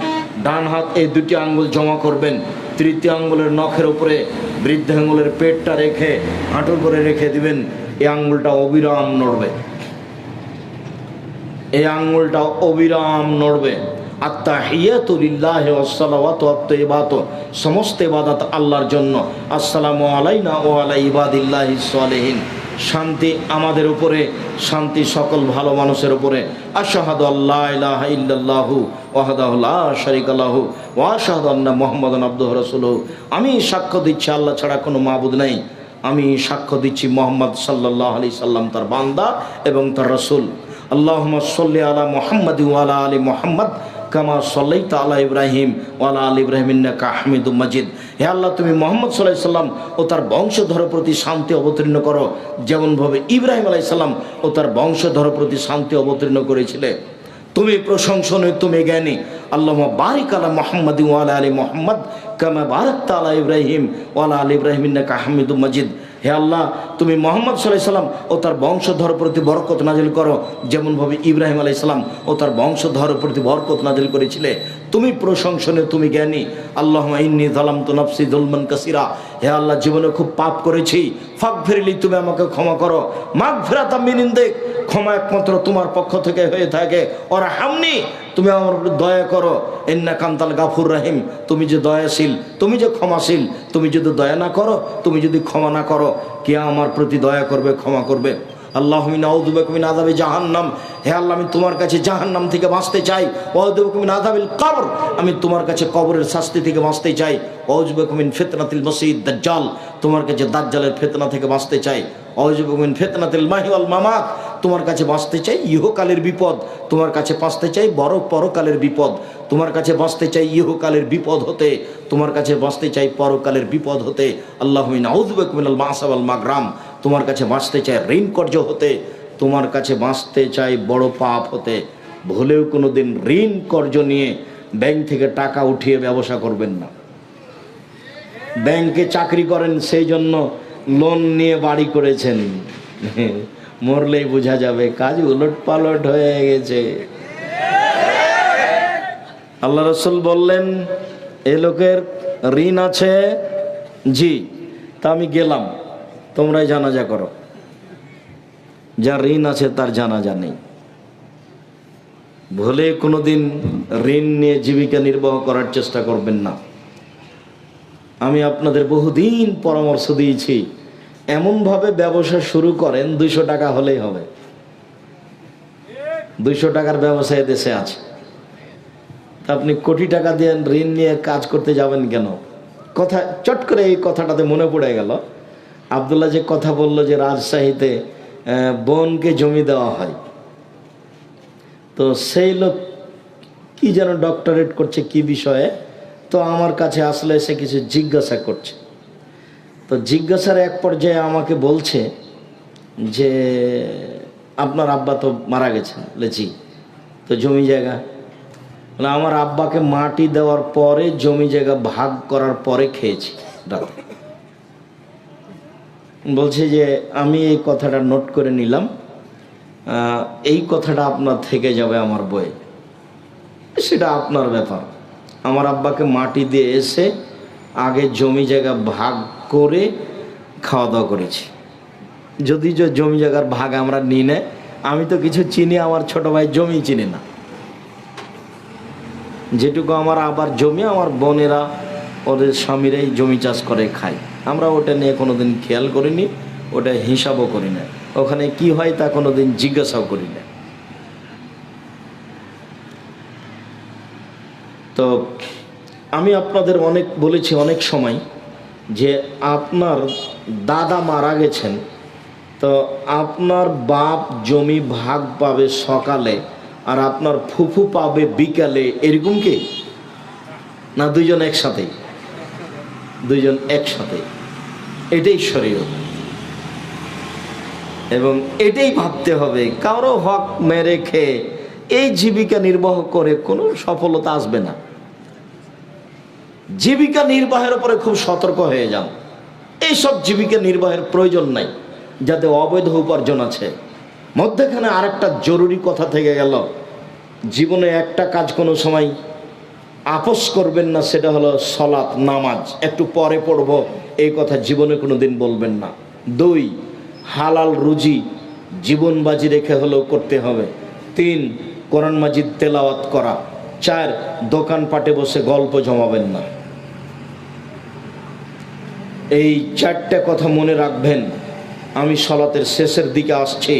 ডান হাত এই দুটি আঙ্গুল জমা করবেন, তৃতীয় আঙ্গুলের নখের উপরে বৃদ্ধ আঙ্গুলের পেটটা রেখে হাঁটুর করে রেখে দিবেন। এই আঙ্গুলটা অবিরাম নড়বে, এই আঙ্গুলটা অবিরাম নড়বে। আত্তাহিয়াতু লিল্লাহি ওয়াসসালাওয়াতু ওয়াত-তাইয়্যিবাতু, সমস্ত ইবাদত আল্লাহর জন্য। আসসালামু আলাইনা ওয়া আলা ইবাদিল্লাহিস সালিহিন, শান্তি আমাদের উপরে, শান্তি সকল ভালো মানুষের উপরে। আশহাদু আল্লা ইলাহা ইল্লাল্লাহু ওয়াহদাহু লা শারীকা লাহু ওয়া আশহাদু আন্না মুহাম্মাদান আবদুহু ওয়া রাসূলুহু, আমি সাক্ষ্য দিচ্ছি আল্লাহ ছাড়া কোনো মাবুদ নেই, আমি সাক্ষ্য দিচ্ছি মুহাম্মদ সাল্লাল্লাহু আলাইহি সাল্লাম তার বান্দা এবং তার রাসূল। আল্লাহুম্মা সাল্লি আলা মুহাম্মাদি ওয়া আলা আলি মুহাম্মাদ কামা সাল্লাইতা আলা ইব্রাহিম ওয়া আলা আলি ইব্রাহিম ইন্নাকা হামিদুম মাজিদ। হে আল্লাহ, তুমি মুহাম্মদ সাল্লাল্লাহু আলাইহি সাল্লাম ও তার বংশধরের প্রতি শান্তি অবতীর্ণ করো, যেমনভাবে ইব্রাহিম আলাইহিস সালাম ও তার বংশধরের প্রতি শান্তি অবতীর্ণ করেছিলে। তুমি প্রশংসনীয়, তুমি জ্ঞানী। আল্লাহুম্মা বারিক আলা মুহাম্মাদি ওয়া আলা আলি মুহাম্মাদ কামা বারাকতা আলা ইব্রাহিম ওয়া আলা আলি ইব্রাহিম ইন্নাকা হামিদুম মাজিদ। হে আল্লাহ, তুমি মুহাম্মদ সাল্লাল্লাহু আলাইহি সাল্লাম ও তার বংশধর প্রতি বরকত নাজিল করো, যেমনভাবে ইব্রাহিম আলাইহিস সালাম ও তার বংশধরের প্রতি বরকত নাজিল করেছিলে। তুমি প্রশংসনীয়, তুমি জ্ঞানী। আল্লাহুম্মা ইন্নী যালামতু নাফসি যুলমান কাসীরা, হে আল্লাহ, জীবনে খুব পাপ করেছি, ফাগফিরলি, তুমি আমাকে ক্ষমা করো। মাগফিরাতাম মিন ইনদিক, ক্ষমা একমাত্র তোমার পক্ষ থেকে হয়ে থাকে। ওয়ারহামনি, তুমি আমার উপর দয়া করো। ইন্নাকা আনতাল গাফুর রহিম, তুমি যে দয়াশীল, তুমি যে ক্ষমাশীল, তুমি যদি দয়া না করো, তুমি যদি ক্ষমা না করো, কে আমার প্রতি দয়া করবে, ক্ষমা করবে? আল্লাহুম্মা আউযু বিকা মিন আযাবি জাহান্নাম, হে আল্লাহ, আমি তোমার কাছে জাহান্নাম থেকে বাঁচতে চাই। ওয়াউযু বিকা মিন আযাবিল কবর, আমি তোমার কাছে কবরের শাস্তি থেকে বাঁচতে চাই। ওয়াউযু বিকা মিন ফিতনাতিল মাসীহিদ দাজ্জাল, তোমার কাছে দাজ্জালের ফিতনা থেকে বাঁচতে চাই। ওয়াউযু বিকা মিন ফিতনাতিল মাহি ওয়াল মামাত, তোমার কাছে বাঁচতে চাই ইহকালের বিপদ, তোমার কাছে বাঁচতে চাই বড় পরকালের বিপদ, তোমার কাছে বাঁচতে চাই ইহকালের বিপদ হতে, তোমার কাছে বাঁচতে চাই পরকালের বিপদ হতে। আল্লাহুম্মা আউযু বিকা মিনাল মা'সা ওয়াল মাগরাম, তোমার কাছে বাঁচতে চাই ঋণ কর্য হতে, তোমার কাছে বাঁচতে চাই বড় পাপ হতে। ভুলেও কোনো দিন ঋণ কর্য নিয়ে ব্যাংক থেকে টাকা উঠিয়ে ব্যবসা করবেন না। ব্যাংকে চাকরি করেন, সেই জন্য লোন নিয়ে বাড়ি করেছেন, মরলেই বোঝা যাবে কাজ উলট পালট হয়ে গেছে। আল্লাহ রাসূল বললেন, এ লোকের ঋণ আছে, জি, তা আমি গেলাম, তোমরাই জানাজা করো। যার ঋণ আছে তার জানাজা নেই। ভুলে কোনোদিন ঋণ নিয়ে জীবিকা নির্বাহ করার চেষ্টা করবেন না। আমি আপনাদের বহুদিন পরামর্শ দিয়েছি, এমনভাবে ব্যবসা শুরু করেন 200 টাকা হলেই হবে। 200 টাকার ব্যবসা দেশে আছে, তা আপনি কোটি টাকা দিয়ে ঋণ নিয়ে কাজ করতে যাবেন কেন? কথা চট করে এই কথাটাতে মনে পড়ে গেল, আব্দুল্লাহ যে কথা বলল যে রাজশাহীতে বোনকে জমি দেওয়া হয়, তো সেই লোক কি যেন ডক্টরেট করছে কি বিষয়ে, তো আমার কাছে আসলে সে কিছু জিজ্ঞাসা করছে। তো জিজ্ঞাসার এক পর্যায়ে আমাকে বলছে যে আপনার আব্বা তো মারা গেছেন। বলে জি। তো জমি জায়গা? বলে আমার আব্বাকে মাটি দেওয়ার পরে জমি জায়গা ভাগ করার পরে খেয়েছি। বলছে যে আমি এই কথাটা নোট করে নিলাম, এই কথাটা আপনার থেকে যাবে আমার বইয়ে, সেটা আপনার ব্যাপার। আমার আব্বাকে মাটি দিয়ে এসে আগে জমি জায়গা ভাগ করে খাওয়া দাওয়া করেছি। যদি জমি জায়গার ভাগ আমরা নিই না, আমি তো কিছু চিনি, আমার ছোট ভাই জমি চিনি না। যেটুকু আমার আবার জমি, আমার বোনেরা ওদের স্বামীরাই জমি চাষ করে খায়, আমরা ওটা নিয়ে কোনোদিন খেয়াল করিনি, ওটা হিসাবও করি না, ওখানে কি হয় তা কোনোদিন জিজ্ঞাসাও করি না। তো আমি আপনাদের অনেক বলেছি অনেক সময় যে আপনার দাদা মারা গেছেন, তো আপনার বাপ জমি ভাগ পাবে সকালে আর আপনার ফুফু পাবে বিকালে, এরকম কি না? দুইজন একসাথে, দুইজন একসাথে, এটাই শরীয়ত। এবং এটাই ভাবতে হবে, কারো হক মেরে খেয়ে এই জীবিকা নির্বাহ করে কোনো সফলতা আসবে না। জীবিকা নির্বাহের উপরে খুব সতর্ক হয়ে যান। এইসব জীবিকা নির্বাহের প্রয়োজন নাই, যাতে অবৈধ উপার্জন আছে। মধ্যেখানে আরেকটা জরুরি কথা থেকে গেল, জীবনে একটা কাজ কোনো সময় আপোষ করবেন না, সেটা হলো সলাৎ, নামাজ। একটু পরে পড়ব, এই কথা জীবনে কোনো দিন বলবেন না। 2, হালাল রুজি জীবন বাজি রেখে হলেও করতে হবে। 3, কোরআন মাজিদ তেলাওয়াত করা। 4, দোকানপাটে বসে গল্প জমাবেন না। এই 4টে কথা মনে রাখবেন। আমি সলাতের শেষের দিকে আসছি,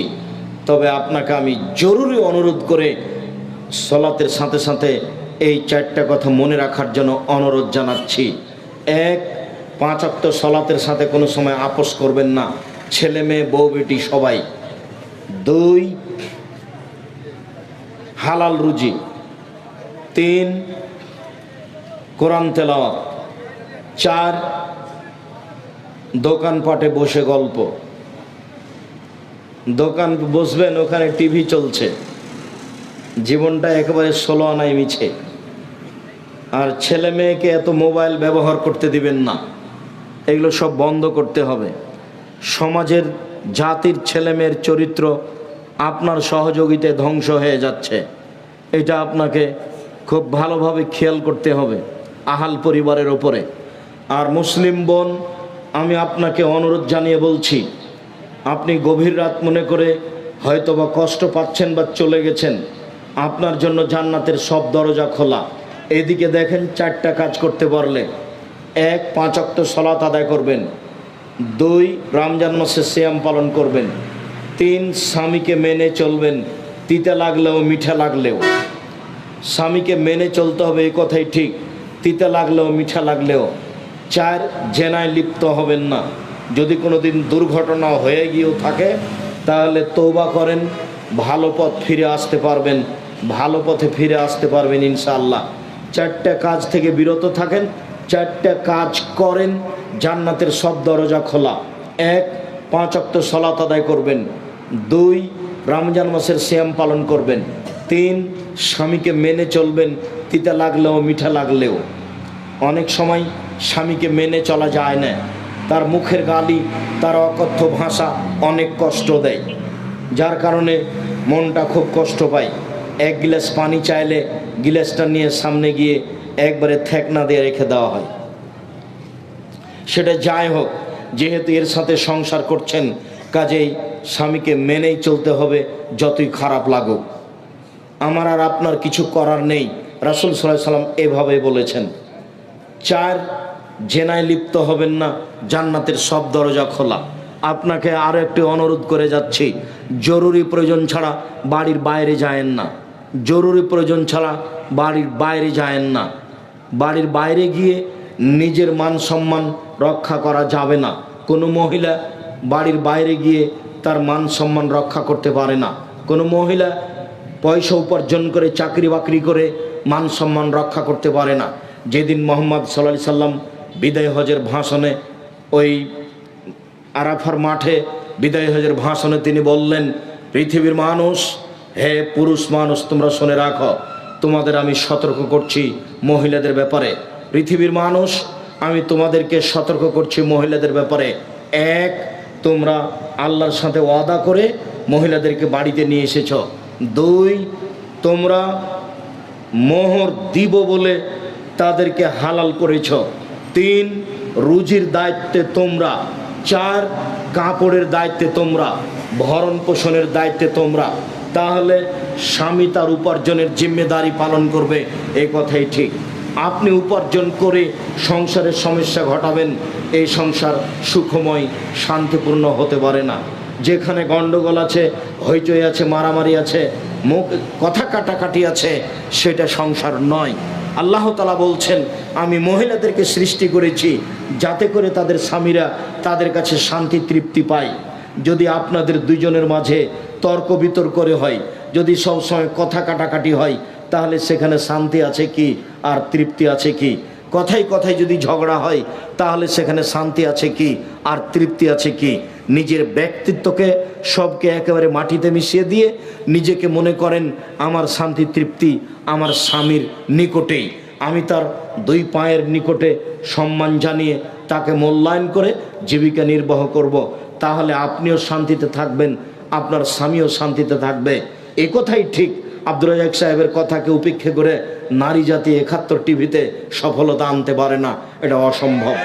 তবে আপনাকে আমি জরুরি অনুরোধ করে সলাতের সাথে সাথে এই 4টে কথা মনে রাখার জন্য অনুরোধ জানাচ্ছি। 1, 5 ওয়াক্ত সলাতের সাথে কোনো সময় আপোষ করবেন না, ছেলে মেয়ে বউ বেটি সবাই। 2, হালাল রুজি। 3, কোরআন তেলাওয়াত। 4, দোকানপাটে বসে গল্প। দোকান বসবেন, ওখানে টিভি চলছে, জীবনটা একেবারে 16 আনায় মিছে। আর ছেলে মেয়েকে এত মোবাইল ব্যবহার করতে দিবেন না, এগুলো সব বন্ধ করতে হবে। সমাজের জাতির ছেলে মেয়ের চরিত্র আপনার সহযোগিতায় ধ্বংস হয়ে যাচ্ছে, এটা আপনাকে খুব ভালোভাবে খেয়াল করতে হবে আহাল পরিবারের ওপরে। আর মুসলিম বোন, আমি আপনাকে অনুরোধ জানিয়ে বলছি, আপনি গভীর রাত মনে করে হয়তো বা কষ্ট পাচ্ছেন বা চলে গেছেন, আপনার জন্য জান্নাতের সব দরজা খোলা। এদিকে দেখেন 4টা কাজ করতে পারলে, 1, 5 ওয়াক্ত সালাত আদায় করবেন। 2, রমজান মাসে সিয়াম পালন করবেন। 3, স্বামীকে মেনে চলবেন, তিতা লাগলেও মিঠা লাগলেও। স্বামীকে মেনে চলতে হবে, এই কথাই ঠিক, তিতা লাগলেও মিঠা লাগলেও। 4, জেনায় লিপ্ত হবেন না। যদি কোনো দিন দুর্ঘটনা হয়ে গিয়েও থাকে, তাহলে তওবা করেন, ভালো পথ ফিরে আসতে পারবেন, ভালো পথে ফিরে আসতে পারবেন ইনশাআল্লাহ। 4টা কাজ থেকে বিরত থাকেন, 4টা কাজ করেন, জান্নাতের সব দরজা খোলা। 1, 5 ওয়াক্ত সালাত আদায় করবেন। 2, রমজান মাসের সিয়াম পালন করবেন। 3, স্বামীকে মেনে চলবেন, তিতা লাগলেও মিঠা লাগলেও। অনেক সময় স্বামীকে মেনে চলা যায় না, তার মুখের গালি, তার অকথ্য ভাষা অনেক কষ্ট দেয়, যার কারণে মনটা খুব কষ্ট পায়। 1 গ্লাস পানি চাইলে গ্লাসটা নিয়ে সামনে গিয়ে একবারে থেকনা দিয়ে রেখে দেওয়া হয়। সেটা যাই হোক, যেহেতু এর সাথে সংসার করছেন, কাজেই স্বামীকে মেনেই চলতে হবে, যতই খারাপ লাগুক। আমার আর আপনার কিছু করার নেই, রাসূল সাল্লাল্লাহু আলাইহি ওয়াসাল্লাম এভাবে বলেছেন। 4, জেনায় লিপ্ত হবেন না, জান্নাতের সব দরজা খোলা। আপনাকে আরও একটি অনুরোধ করে যাচ্ছি, জরুরি প্রয়োজন ছাড়া বাড়ির বাইরে যায়েন না। জরুরি প্রয়োজন ছাড়া বাড়ির বাইরে যায়েন না। বাড়ির বাইরে গিয়ে নিজের মান সম্মান রক্ষা করা যাবে না। কোনো মহিলা বাড়ির বাইরে গিয়ে তার মান সম্মান রক্ষা করতে পারে না। কোনো মহিলা পয়সা উপার্জন করে, চাকরি বাকরি করে মান সম্মান রক্ষা করতে পারে না। যেদিন মুহাম্মদ সাল্লাল্লাহু আলাইহি সাল্লাম বিদায় হজের ভাষণে, ওই আরাফার মাঠে বিদায় হজের ভাষণে তিনি বললেন, পৃথিবীর মানুষ, হে পুরুষ মানুষ, তোমরা শুনে রাখো, তোমাদের আমি সতর্ক করছি মহিলাদের ব্যাপারে। পৃথিবীর মানুষ, আমি তোমাদেরকে সতর্ক করছি মহিলাদের ব্যাপারে। 1, তোমরা আল্লাহর সাথে ওয়াদা করে মহিলাদেরকে বাড়িতে নিয়ে এসেছ। 2, তোমরা মোহর দিব বলে তাদেরকে হালাল করেছ। 3, রুজির দায়িত্বে তোমরা। 4, কাপড়ের দায়িত্বে তোমরা, ভরণ পোষণের দায়িত্বে তোমরা। তাহলে স্বামী তার উপার্জনের জিম্মেদারি পালন করবে, এই কথাই ঠিক। আপনি উপার্জন করে সংসারের সমস্যা ঘটাবেন, এই সংসার সুখময় শান্তিপূর্ণ হতে পারে না। যেখানে গণ্ডগোল আছে, হইচই আছে, মারামারি আছে, মুখ কথা কাটাকাটি আছে, সেটা সংসার নয়। আল্লাহ তাআলা বলছেন, আমি মহিলাদেরকে সৃষ্টি করেছি যাতে করে তাদের স্বামীরা তাদের কাছে শান্তি তৃপ্তি পায়। যদি আপনাদের দুইজনের মাঝে তর্ক বিতর্ক হয়, যদি সবসময় কথা কাটাকাটি হয়, তাহলে সেখানে শান্তি আছে কি আর তৃপ্তি আছে কি? কথায় কথায় যদি ঝগড়া হয়, তাহলে সেখানে শান্তি আছে কি আর তৃপ্তি আছে কি? নিজের ব্যক্তিত্বকে সবকে একেবারে মাটিতে মিশিয়ে দিয়ে নিজেকে মনে করেন আমার শান্তি তৃপ্তি আমার স্বামীর নিকটেই, আমি তার দুই পায়ের নিকটে সম্মান জানিয়ে তাকে মূল্যায়ন করে জীবিকা নির্বাহ করব, তাহলে আপনিও শান্তিতে থাকবেন, আপনার স্বামীও শান্তিতে থাকবে। এ কথাই ঠিক। আব্দুর রাজ্জাক সাহেবের কথাকে উপেক্ষা করে নারী জাতি ৭১ টিভিতে সফলতা আনতে পারে না, এটা অসম্ভব।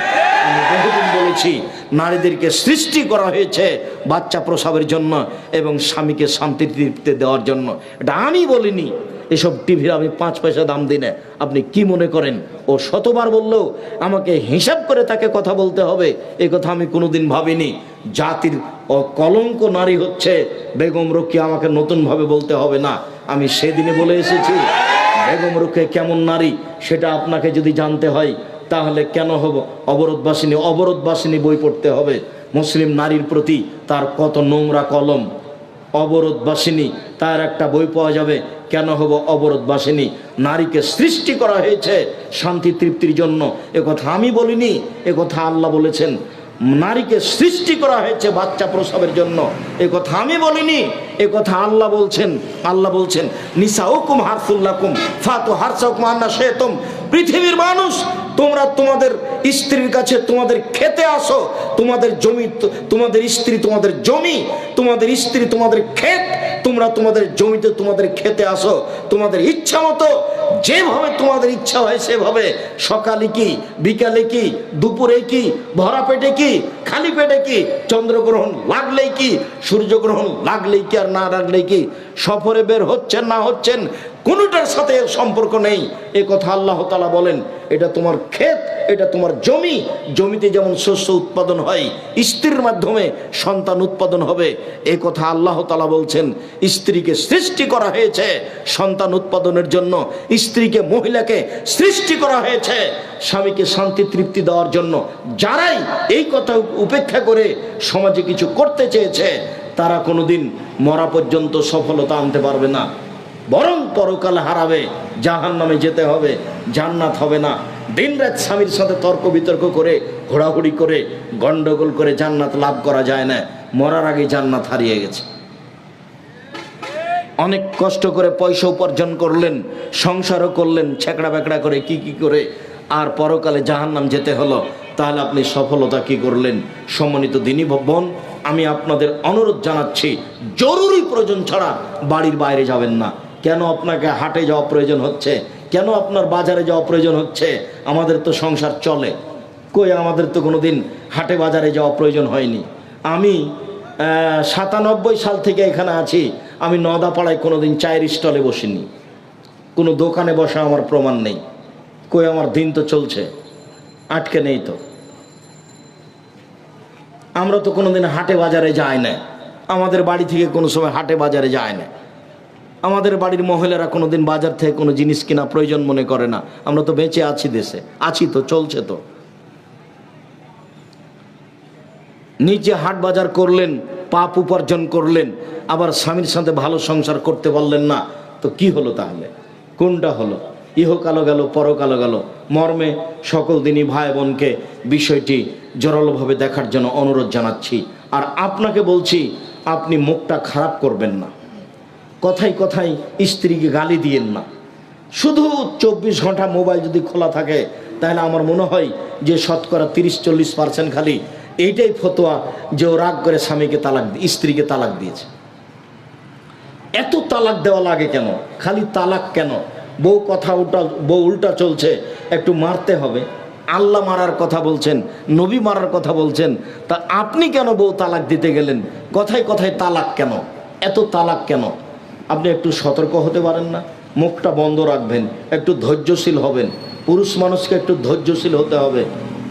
আমি বহুদিন বলেছি, নারীদেরকে সৃষ্টি করা হয়েছে বাচ্চা প্রসবের জন্য এবং স্বামীকে শান্তি তৃপ্তি দেওয়ার জন্য, এটা আমি বলিনি। এসব টিভির আমি 5 পয়সা দাম দিই না। আপনি কি মনে করেন ও শতবার বললেও আমাকে হিসাব করে তাকে কথা বলতে হবে, এই কথা আমি কোনোদিন ভাবিনি। জাতির কলঙ্ক নারী হচ্ছে বেগম রোকেয়া, আমাকে নতুনভাবে বলতে হবে না। আমি সেদিনে বলে এসেছি বেগম রোকেয়া কেমন নারী সেটা আপনাকে যদি জানতে হয় তাহলে কেন হব অবরোধবাসিনী বই পড়তে হবে। মুসলিম নারীর প্রতি তার কত নোংরা কলম। অবরোধবাসিনী, তার একটা বই পাওয়া যাবে। কেন হব অবরোধবাসিনী? নারীকে সৃষ্টি করা হয়েছে শান্তি তৃপ্তির জন্য, এ কথা আমি বলিনি, এ কথা আল্লাহ বলেছেন। নারীকে সৃষ্টি করা হয়েছে বাচ্চা প্রসবের জন্য, এ কথা আমি বলিনি, এ কথা আল্লাহ বলছেন। আল্লাহ বলছেন নিসাউকুম হারসুল্লাকুম ফাতু হারসাকুম আন্না শাইতুম। পৃথিবীর মানুষ, তোমরা তোমাদের স্ত্রীর কাছে তোমাদের খেতে আসো, তোমাদের জমি, তোমাদের স্ত্রী তোমাদের জমি, তোমাদের স্ত্রী তোমাদের ক্ষেত, তোমরা তোমাদের জমিতে তোমাদের খেতে আসো তোমাদের ইচ্ছা মতো, যেভাবে তোমাদের ইচ্ছা হয় সেভাবে। সকালে কি, বিকালে কি, দুপুরে কি, ভরা পেটে কি, খালি পেটে কি, চন্দ্রগ্রহণ লাগলেই কি, সূর্যগ্রহণ লাগলেই কি আর না লাগলেই কি, সফরে বের হচ্ছেন না হচ্ছেন কোনোটার সাথে সম্পর্ক নেই, এ কথা আল্লাহ তাআলা বলেন। এটা তোমার ক্ষেত, এটা তোমার জমি, জমিতে যেমন শস্য উৎপাদন হয় স্ত্রীর মাধ্যমে সন্তান উৎপাদন হবে, এ কথা আল্লাহ তাআলা বলছেন। স্ত্রীকে সৃষ্টি করা হয়েছে সন্তান উৎপাদনের জন্য, স্ত্রীকে, মহিলাকে সৃষ্টি করা হয়েছে স্বামীকে শান্তি তৃপ্তি দেওয়ার জন্য। যারাই এই কথা উপেক্ষা করে সমাজে কিছু করতে চেয়েছে তারা কোনোদিন মরা পর্যন্ত সফলতা আনতে পারবে না, বরং পরকাল হারাবে, জাহান্নামে যেতে হবে, জান্নাত হবে না। দিনরাত স্বামীর সাথে তর্ক বিতর্ক করে, ঘোরাঘুরি করে, গন্ডগোল করে জান্নাত লাভ করা যায় না। মরার আগে জান্নাত হারিয়ে গেছে। অনেক কষ্ট করে পয়সা উপার্জন করলেন, সংসারও করলেন ছেঁকড়া বেকড়া করে, কি করে, আর পরকালে জাহান্নাম যেতে হলো, তাহলে আপনি সফলতা কি করলেন? সম্মানিত দিনী বোন, আমি আপনাদের অনুরোধ জানাচ্ছি, জরুরি প্রয়োজন ছাড়া বাড়ির বাইরে যাবেন না। কেন আপনাকে হাটে যাওয়া প্রয়োজন হচ্ছে? কেন আপনার বাজারে যাওয়া প্রয়োজন হচ্ছে? আমাদের তো সংসার চলে, কই আমাদের তো কোনোদিন হাটে বাজারে যাওয়া প্রয়োজন হয়নি। আমি 97 সাল থেকে এখানে আছি, আমি নদাপাড়ায় কোনোদিন চায়ের স্টলে বসিনি, কোনো দোকানে বসা আমার প্রমাণ নেই। কই আমার দিন তো চলছে, আটকে নেই তো। আমরা তো কোনোদিন হাটে বাজারে যাই না, আমাদের বাড়ি থেকে কোনো সময় হাটে বাজারে যায় না। আমাদের বাড়ির মহিলারা কোনোদিন বাজার থেকে কোনো জিনিস কিনা প্রয়োজন মনে করে না। আমরা তো বেঁচে আছি, দেশে আছি তো, চলছে তো। নিজে হাট বাজার করলেন, পাপ উপার্জন করলেন, আবার স্বামীর সাথে ভালো সংসার করতে পারলেন না, তো কি হলো তাহলে? কোনটা হলো? ইহকালও গেল, পরকালও গেল। মর্মে সকল দিনই ভাই বোনকে বিষয়টি জোরালোভাবে দেখার জন্য অনুরোধ জানাচ্ছি। আর আপনাকে বলছি, আপনি মুখটা খারাপ করবেন না, কথায় কথায় স্ত্রীকে গালি দিয়েন না। শুধু 24 ঘন্টা মোবাইল যদি খোলা থাকে তাহলে আমার মনে হয় যে শতকরা 30-40% খালি এইটাই ফতোয়া যে ও রাগ করে স্বামীকে তালাক, স্ত্রীকে তালাক দিয়েছে। এত তালাক দেওয়া লাগে কেন? খালি তালাক কেন? বউ উল্টা চলছে, একটু মারতে হবে। আল্লাহ মারার কথা বলছেন, নবী মারার কথা বলছেন, তা আপনি কেন বউ তালাক দিতে গেলেন? কথায় কথায় তালাক কেন? এত তালাক কেন? আপনি একটু সতর্ক হতে পারেন না? মুখটা বন্ধ রাখবেন, একটু ধৈর্যশীল হবেন। পুরুষ মানুষকে একটু ধৈর্যশীল হতে হবে,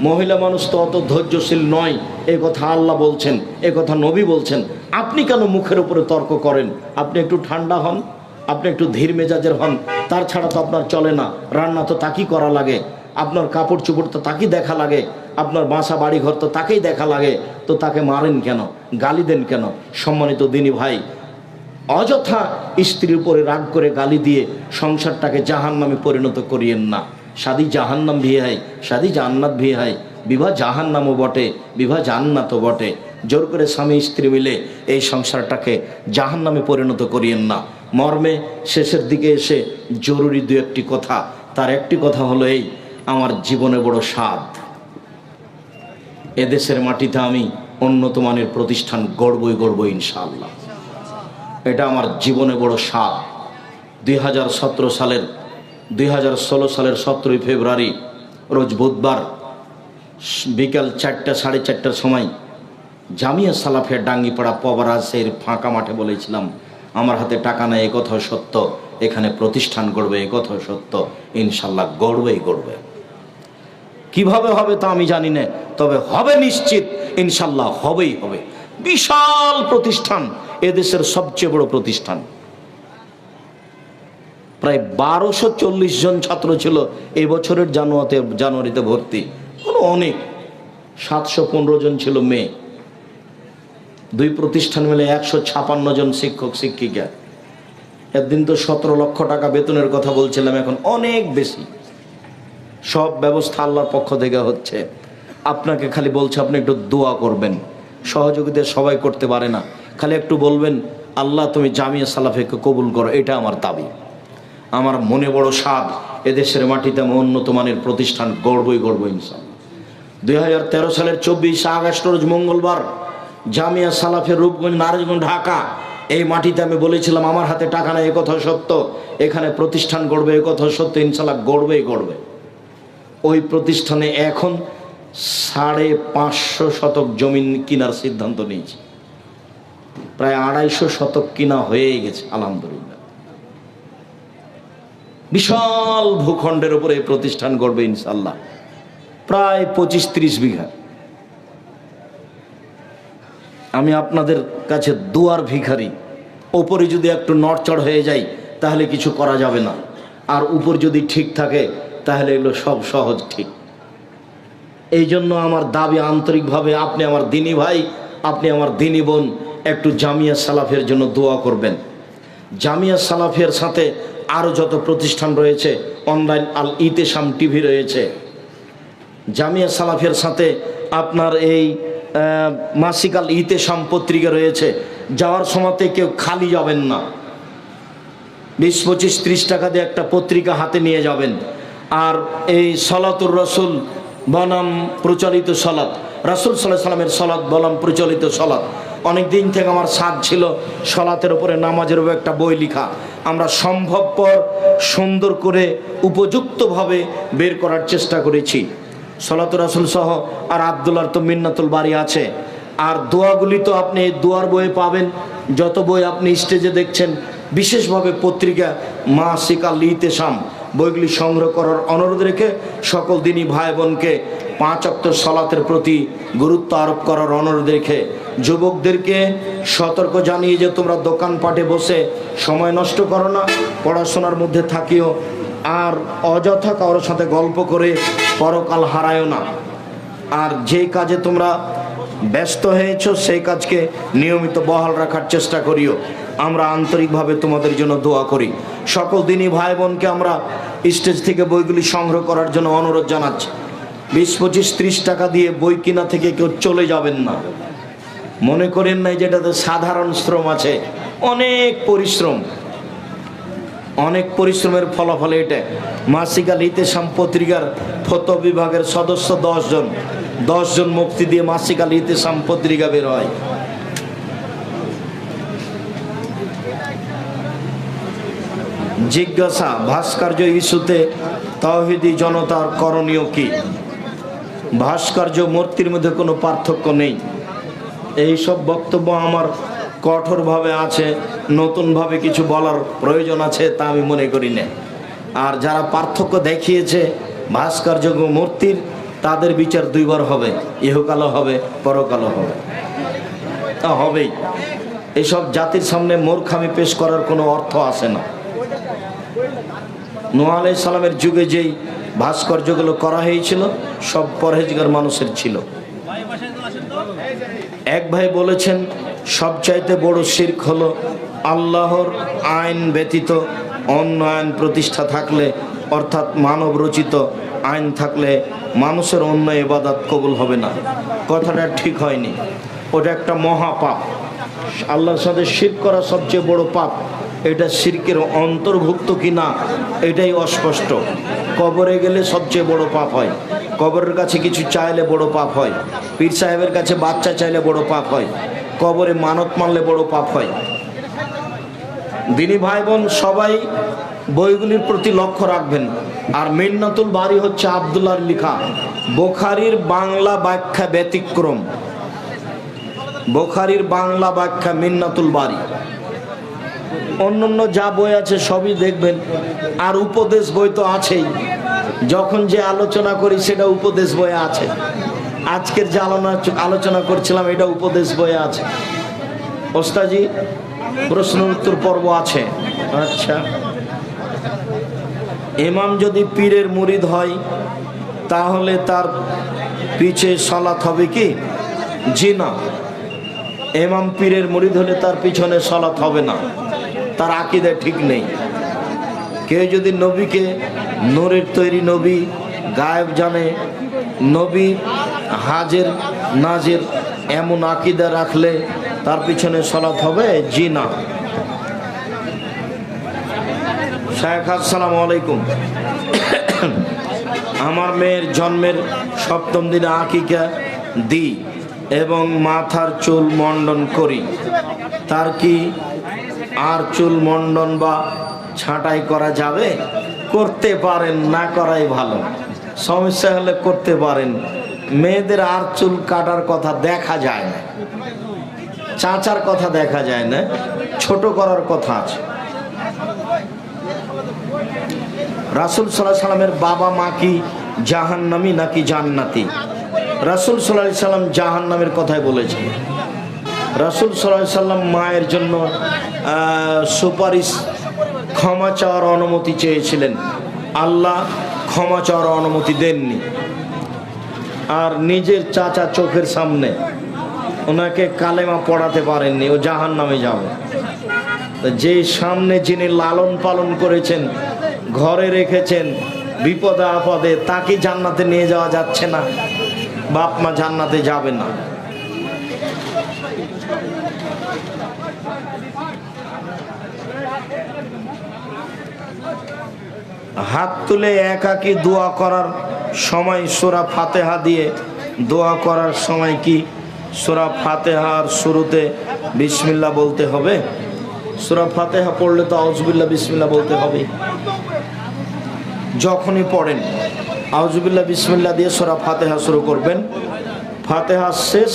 মহিলা মানুষ তো অত ধৈর্যশীল নয়, এ কথা আল্লাহ বলছেন, এ কথা নবী বলছেন। আপনি কেন মুখের উপরে তর্ক করেন? আপনি একটু ঠান্ডা হন, আপনি একটু ধীর মেজাজের হন। তার ছাড়া তো আপনার চলে না। রান্না তো তাকেই করা লাগে, আপনার কাপড় চোপড় তো তাকেই দেখা লাগে, আপনার বাসা বাড়ি ঘর তো তাকেই দেখা লাগে, তো তাকে মারেন কেন, গালি দেন কেন? সম্মানিত দিনী ভাই, অযথা স্ত্রীর উপরে রাগ করে গালি দিয়ে সংসারটাকে জাহান্নামে পরিণত করিয়েন না। শাদি জাহান্নাম ভি হয়, শাদি জান্নাত ভি হয়। বিবাহ জাহান্নামও বটে, বিবাহ জান্নাতও বটে। জোর করে স্বামী স্ত্রী মিলে এই সংসারটাকে জাহান্নামে পরিণত করিয়েন না। মর্মে শেষের দিকে এসে জরুরি দু একটি কথা। তার একটি কথা হলো এই, আমার জীবনে বড় স্বাদ, এদেশের মাটিতে আমি উন্নত মানের প্রতিষ্ঠান গড়বই ইনশাআল্লাহ। এটা আমার জীবনে বড় স্বাদ। 2016 সালের 17 ফেব্রুয়ারি রোজ বুধবার বিকাল 4টা সাড়ে 4টার সময় জামিয়া সালাফিয়া ডাঙ্গিপাড়া পবারাজের ফাঁকা মাঠে বলেছিলাম, আমার হাতে টাকা নেই এ কথাও সত্য, এখানে প্রতিষ্ঠান গড়বে এ কথাও সত্য, ইনশাল্লাহ গড়বে। কিভাবে হবে তা আমি জানি না, তবে হবে নিশ্চিত, ইনশাল্লাহ হবে। বিশাল প্রতিষ্ঠান, এদেশের সবচেয়ে বড় প্রতিষ্ঠান। প্রায় 1240 জন ছাত্র ছিল এই বছরের জানুয়ারিতে ভর্তি। অনেক 715 জন ছিল মেয়ে। দুই প্রতিষ্ঠান মিলে 156 জন শিক্ষক শিক্ষিকা। একদিন তো 17 লক্ষ টাকা বেতনের কথা বলছিলাম, এখন অনেক বেশি। সব ব্যবস্থা আল্লাহর পক্ষ থেকে হচ্ছে। আপনাকে খালি বলছে আপনি একটু দোয়া করবেন। সহযোগিতা সবাই করতে পারে না, খালি একটু বলবেন আল্লাহ তুমি জামিয়া সালাফিয়াকে কবুল করো, এটা আমার দাবি। আমার মনে বড় স্বাদ, এদেশের মাটিতে আমি উন্নত মানের প্রতিষ্ঠান গড়বই ইনশাআল্লাহ। 2013 সালের 24 আগস্ট রোজ মঙ্গলবার জামিয়া সালাফিয়া রূপগঞ্জ নারায়ণগঞ্জ ঢাকা, এই মাটিতে আমি বলেছিলাম আমার হাতে টাকা নেই এ কথা সত্য, এখানে প্রতিষ্ঠান গড়বে এ কথা সত্য, ইনশাআল্লাহ গড়বে। ওই প্রতিষ্ঠানে এখন 550 শতক জমি কেনার সিদ্ধান্ত নিয়েছি। প্রায় 250 শতক কিনা হয়ে গেছে আলহামদুলিল্লাহ। বিশাল ভূখণ্ডের উপরে এই প্রতিষ্ঠান গড়বে ইনশাআল্লাহ। প্রায় 25-30 বিঘা। আমি আপনাদের কাছে দুয়ার ভিখারি। ওপরে যদি একটু নড়চড় হয়ে যায় তাহলে কিছু করা যাবে না, আর উপর যদি ঠিক থাকে তাহলে এগুলো সব সহজ ঠিক। এই জন্য আমার দাবি আন্তরিকভাবে, আপনি আমার দিনী ভাই, আপনি আমার দিনী বোন, একটু জামিয়া সালাফের জন্য দোয়া করবেন। জামিয়া সালাফের সাথে আরও যত প্রতিষ্ঠান রয়েছে, অনলাইন আল ইতেশাম টিভি রয়েছে, জামিয়া সালাফের সাথে আপনার এই মাসিক আল ইতেশাম পত্রিকা রয়েছে। যাওয়ার সময়তে কেউ খালি যাবেন না, 20-25-30 টাকা দিয়ে একটা পত্রিকা হাতে নিয়ে যাবেন। আর এই সলাতুর রসুল বনাম প্রচলিত সলাত, রাসূল সাল্লাল্লাহু আলাইহি সাল্লামের সলাত বনাম প্রচলিত সলাত। অনেক দিন থেকে আমার সাধ ছিল সলাতের উপরে নামাজের উপরে একটা বই লেখা। আমরা সম্ভবপর সুন্দর করে উপযুক্তভাবে বের করার চেষ্টা করেছি। সলাতুর রাসূল সহ আর আব্দুল্লাহর তো মিন্নাতুল বাড়ি আছে। আর দোয়াগুলি তো আপনি দোয়ার বইয়ে পাবেন, যত বই আপনি স্টেজে দেখছেন। বিশেষভাবে পত্রিকা মাসিক আল ইতেশাম বইগুলি সংগ্রহ করার অনুরোধ রেখে সকল দিনী ভাই বোনকে 5 ওয়াক্ত সালাতের প্রতি গুরুত্ব আরোপ করার অনুরোধ রেখে যুবকদেরকে সতর্ক জানিয়ে যে তোমরা দোকানপাটে বসে সময় নষ্ট করো না, পড়াশোনার মধ্যে থাকিও, আর অযথা কারোর সাথে গল্প করে পরকাল হারায়ও না। আর যে কাজে তোমরা ব্যস্ত হয়েছো সেই কাজকে নিয়মিত বহাল রাখার চেষ্টা করিও। আমরা আন্তরিকভাবে তোমাদের জন্য দোয়া করি। সকল দিনই ভাই বোনকে আমরা স্টেজ থেকে বইগুলি সংগ্রহ করার জন্য অনুরোধ জানাচ্ছি। 20-25-30 টাকা দিয়ে বই কিনা থেকে কেউ চলে যাবেন না। মনে করেন না যেটাতে সাধারণ শ্রম আছে, অনেক পরিশ্রমের ফলাফল এটা। মাসিক আল ইতেশাম পত্রিকার ফতোয়া বিভাগের সদস্য 10 জন মুফতি দিয়ে মাসিক আল ইতেশাম পত্রিকা বের হয়। জিজ্ঞাসা, ভাস্কর্য ইস্যুতে তাওহীদি জনতার করণীয় কি? ভাস্কর্য মূর্তির মধ্যে কোনো পার্থক্য নেই। এই সব বক্তব্য আমার কঠোরভাবে আছে, নতুনভাবে কিছু বলার প্রয়োজন আছে তা আমি মনে করি না। আর যারা পার্থক্য দেখিয়েছে ভাস্কর্য মূর্তির, তাদের বিচার দুইবার হবে, ইহকালও হবে পরকালও হবে। তা হবেই। এসব জাতির সামনে মূর্খামি পেশ করার কোনো অর্থ আসে না। নূহ আলাইহিস সালামের যুগে যেই ভাস্কর্যগুলো করা হয়েছিল সব পরহেজগার মানুষের ছিল। এক ভাই বলেছেন সবচাইতে বড় শিরক হলো আল্লাহর আইন ব্যতীত অন্য আইন প্রতিষ্ঠা থাকলে, অর্থাৎ মানব রচিত আইন থাকলে মানুষের অন্য ইবাদত কবুল হবে না। কথাটা ঠিক হয়নি। ওটা একটা মহাপাপ। আল্লাহর সাথে শিরক করা সবচেয়ে বড় পাপ। এটা শিরকের অন্তর্ভুক্ত কিনা এটাই অস্পষ্ট। কবরে গেলে সবচেয়ে বড় পাপ হয়, কবরের কাছে কিছু চাইলে বড় পাপ হয়, পীর সাহেবের কাছে বাচ্চা চাইলে বড় পাপ হয়, কবরে মানত মানলে বড় পাপ হয়। দিনী ভাই বোন সবাই বইগুলির প্রতি লক্ষ্য রাখবেন। আর মিন্নাতুল বারী হচ্ছে আব্দুল্লাহর লেখা, বুখারীর বাংলা ব্যাখ্যা ব্যতিক্রম। বুখারীর বাংলা ব্যাখ্যা মিন্নাতুল বারী। অন্যান্য যা বই আছে সবই দেখবেন। আর উপদেশ বই তো আছেই, যখন যে আলোচনা করি সেটা উপদেশ বইয়ে আছে। আজকের যে আলোচনা করছিলাম এটা উপদেশ বইয়ে আছে। ওস্তাজি প্রশ্ন উত্তর পর্ব আছে। আচ্ছা, ইমাম যদি পীরের মুরিদ হয় তাহলে তার পিছে সালাত হবে কি? জি না, ইমাম পীরের মুরিদ হলে তার পিছনে সালাত হবে না, তার আকীদা ঠিক নেই। কেউ যদি নবীকে নূরের তৈরি নবী, গায়েব জানে, নবী হাজের নাজের এমন আকীদা রাখলে তার পিছনে সালাত হবে? জি না। শায়েখ আসসালামু আলাইকুম, আমার মেয়ের জন্মের 7ম দিনে আকিকা দিই এবং মাথার চুল মণ্ডন করি, তার কি আর চুল মণ্ডন বা ছাঁটাই করা যাবে? করতে পারেন, না করাই ভালো। সমস্যা হলে করতে পারেন। মেয়েদের আর চুল কাটার কথা দেখা যায় না, চাচার কথা দেখা যায় না, ছোট করার কথা আছে। রাসূল সাল্লাল্লাহু আলাইহি সাল্লামের বাবা মা কি জাহান্নামী নাকি জান্নাতি? রাসূল সাল্লাল্লাহু আলাইহি সাল্লাম জাহান্নামের কথাই বলেছেন। রাসূল সাল্লাল্লাহু আলাইহি সাল্লাম মায়ের জন্য সুপারিশ, ক্ষমা চাওয়ার অনুমতি চেয়েছিলেন, আল্লাহ ক্ষমা চাওয়ার অনুমতি দেননি। আর নিজের চাচা চোখের সামনে ওনাকে কালেমা পড়াতে পারেননি, ও জাহান্নামে যাবে। যে সামনে যিনি লালন পালন করেছেন, ঘরে রেখেছেন, বিপদে আপদে, তাকে জান্নাতে নিয়ে যাওয়া যাচ্ছে না? বাপ মা জান্নাতে যাবে না। হাত তুলে একাকী দোয়া করার সময় সূরা ফাতিহা দিয়ে দোয়া করার সময় কি সূরা ফাতিহার শুরুতে বিসমিল্লাহ বলতে হবে? সূরা ফাতিহা পড়লে তো আউযুবিল্লাহ বিসমিল্লাহ বলতে হবে। যখনই পড়েন আউযুবিল্লাহ বিসমিল্লাহ দিয়ে সূরা ফাতিহা শুরু করবেন, ফাতিহা শেষ।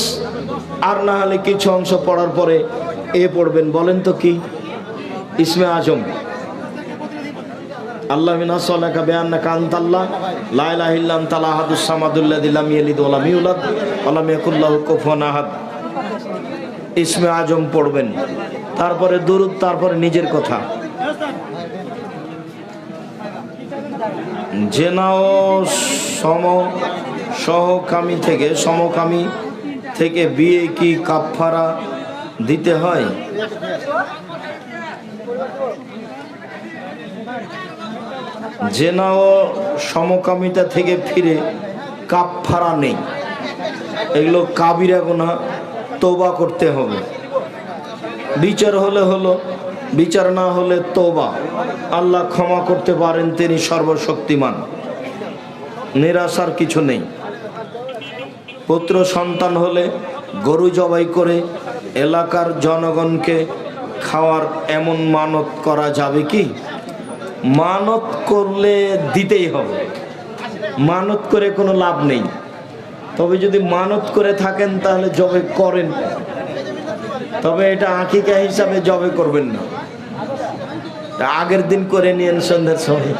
আর না হলে কিছু অংশ পড়ার পরে পড়বেন, বলেন তো কি? ইসমে আজম, আল্লাহ মিনাসসালাকা বিআন্নাকা আনতাল্লাহ লা ইলাহা ইল্লা আনতাল আহাদুস সামাদুল্লাযী লাম ইয়ালিদ ওয়া লাম ইউলাদ ওয়া লাম ইয়াকুল লাহু কুফুয়ান আহাদ। ইসমে আজম পড়বেন, তারপরে দুরূদ, তারপরে নিজের কথা। জেনা ও সমকামী থেকে বিয়ে কি কাফারা দিতে হয়? জেনা ও সমকামিতা থেকে ফিরে কাফারা নেই, এগুলো কাবিরা গুনাহ, তওবা করতে হবে। বিচার হলে হলো, বিচার না হলে তওবা। আল্লাহ ক্ষমা করতে পারেন, তিনি সর্বশক্তিমান, নিরাশার কিছু নেই। পুত্র সন্তান হলে গরু জবাই করে এলাকার জনগণকে খাওয়ার এমন মানত করা যাবে কি? মানত করলে দিতেই হবে, মানত করে কোনো লাভ নেই। তবে যদি মানত করে থাকেন তাহলে জবে করেন, তবে এটা আকিকা হিসাবে জবে করবেন না, আগের দিন করে নিয়েন সন্ধ্যার সময়।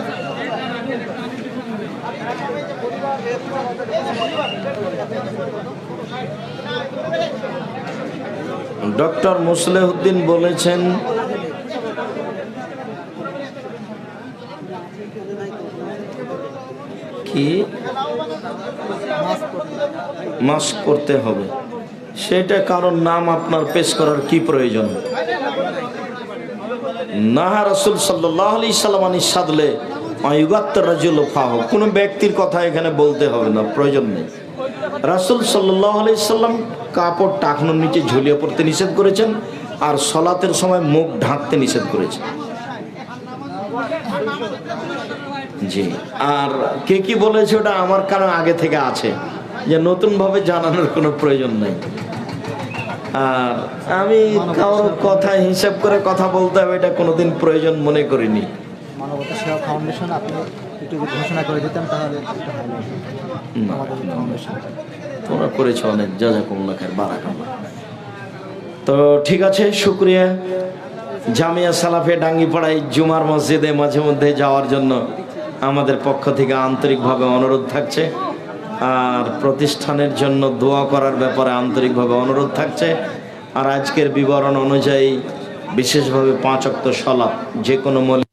ডক্টর মুসলেহুদ্দিন বলেছেন, কি মাস্ক করতে হবে, সেটা কারণ নাম আপনার পেশ করার কি প্রয়োজন? নাহা রাসূল সাল্লাল্লাহু আলাইহি সাল্লাম সাদলে আয়ুগাত্তার রাজুল ফাহ, কোনো ব্যক্তির কথা এখানে বলতে হবে না, প্রয়োজন নেই। রাসূল সাল্লাল্লাহু আলাইহি সাল্লাম কাপড় টাকনোর নিচে ঝুলিয়ে পড়তে নিষেধ করেছেন, আর সলাতের সময় মুখ ঢাকতে নিষেধ করেছেন। জি, আর কে কি বলেছে ওটা আমার কারণ আগে থেকে আছে, যে নতুনভাবে জানানোর কোনো প্রয়োজন নেই। আর আমি কারোর কথা হিসাব করে কথা বলতে হবে এটা কোনোদিন প্রয়োজন মনে করিনি। মানবতা সেবা ফাউন্ডেশন আপনি একটু যদি ঘোষণা করে দিতেন তাহলে একটু ভালো হতো। আমাদের ফাউন্ডেশন তোমরা করেছো অনেক, জাযাকুমুল্লাহ খাইর, বারাকাল্লাহ। তো ঠিক আছে, শুকরিয়া। জামিয়া সালাফে ডাঙ্গিপাড়ায় জুমার মসজিদে মাঝে মধ্যে যাওয়ার জন্য আমাদের পক্ষ থেকে আন্তরিকভাবে অনুরোধ থাকছে, আর প্রতিষ্ঠানের জন্য দোয়া করার ব্যাপারে আন্তরিকভাবে অনুরোধ থাকছে। আর আজকের বিবরণ অনুযায়ী বিশেষভাবে 5 ওয়াক্ত সালাত যে কোনো মসজিদে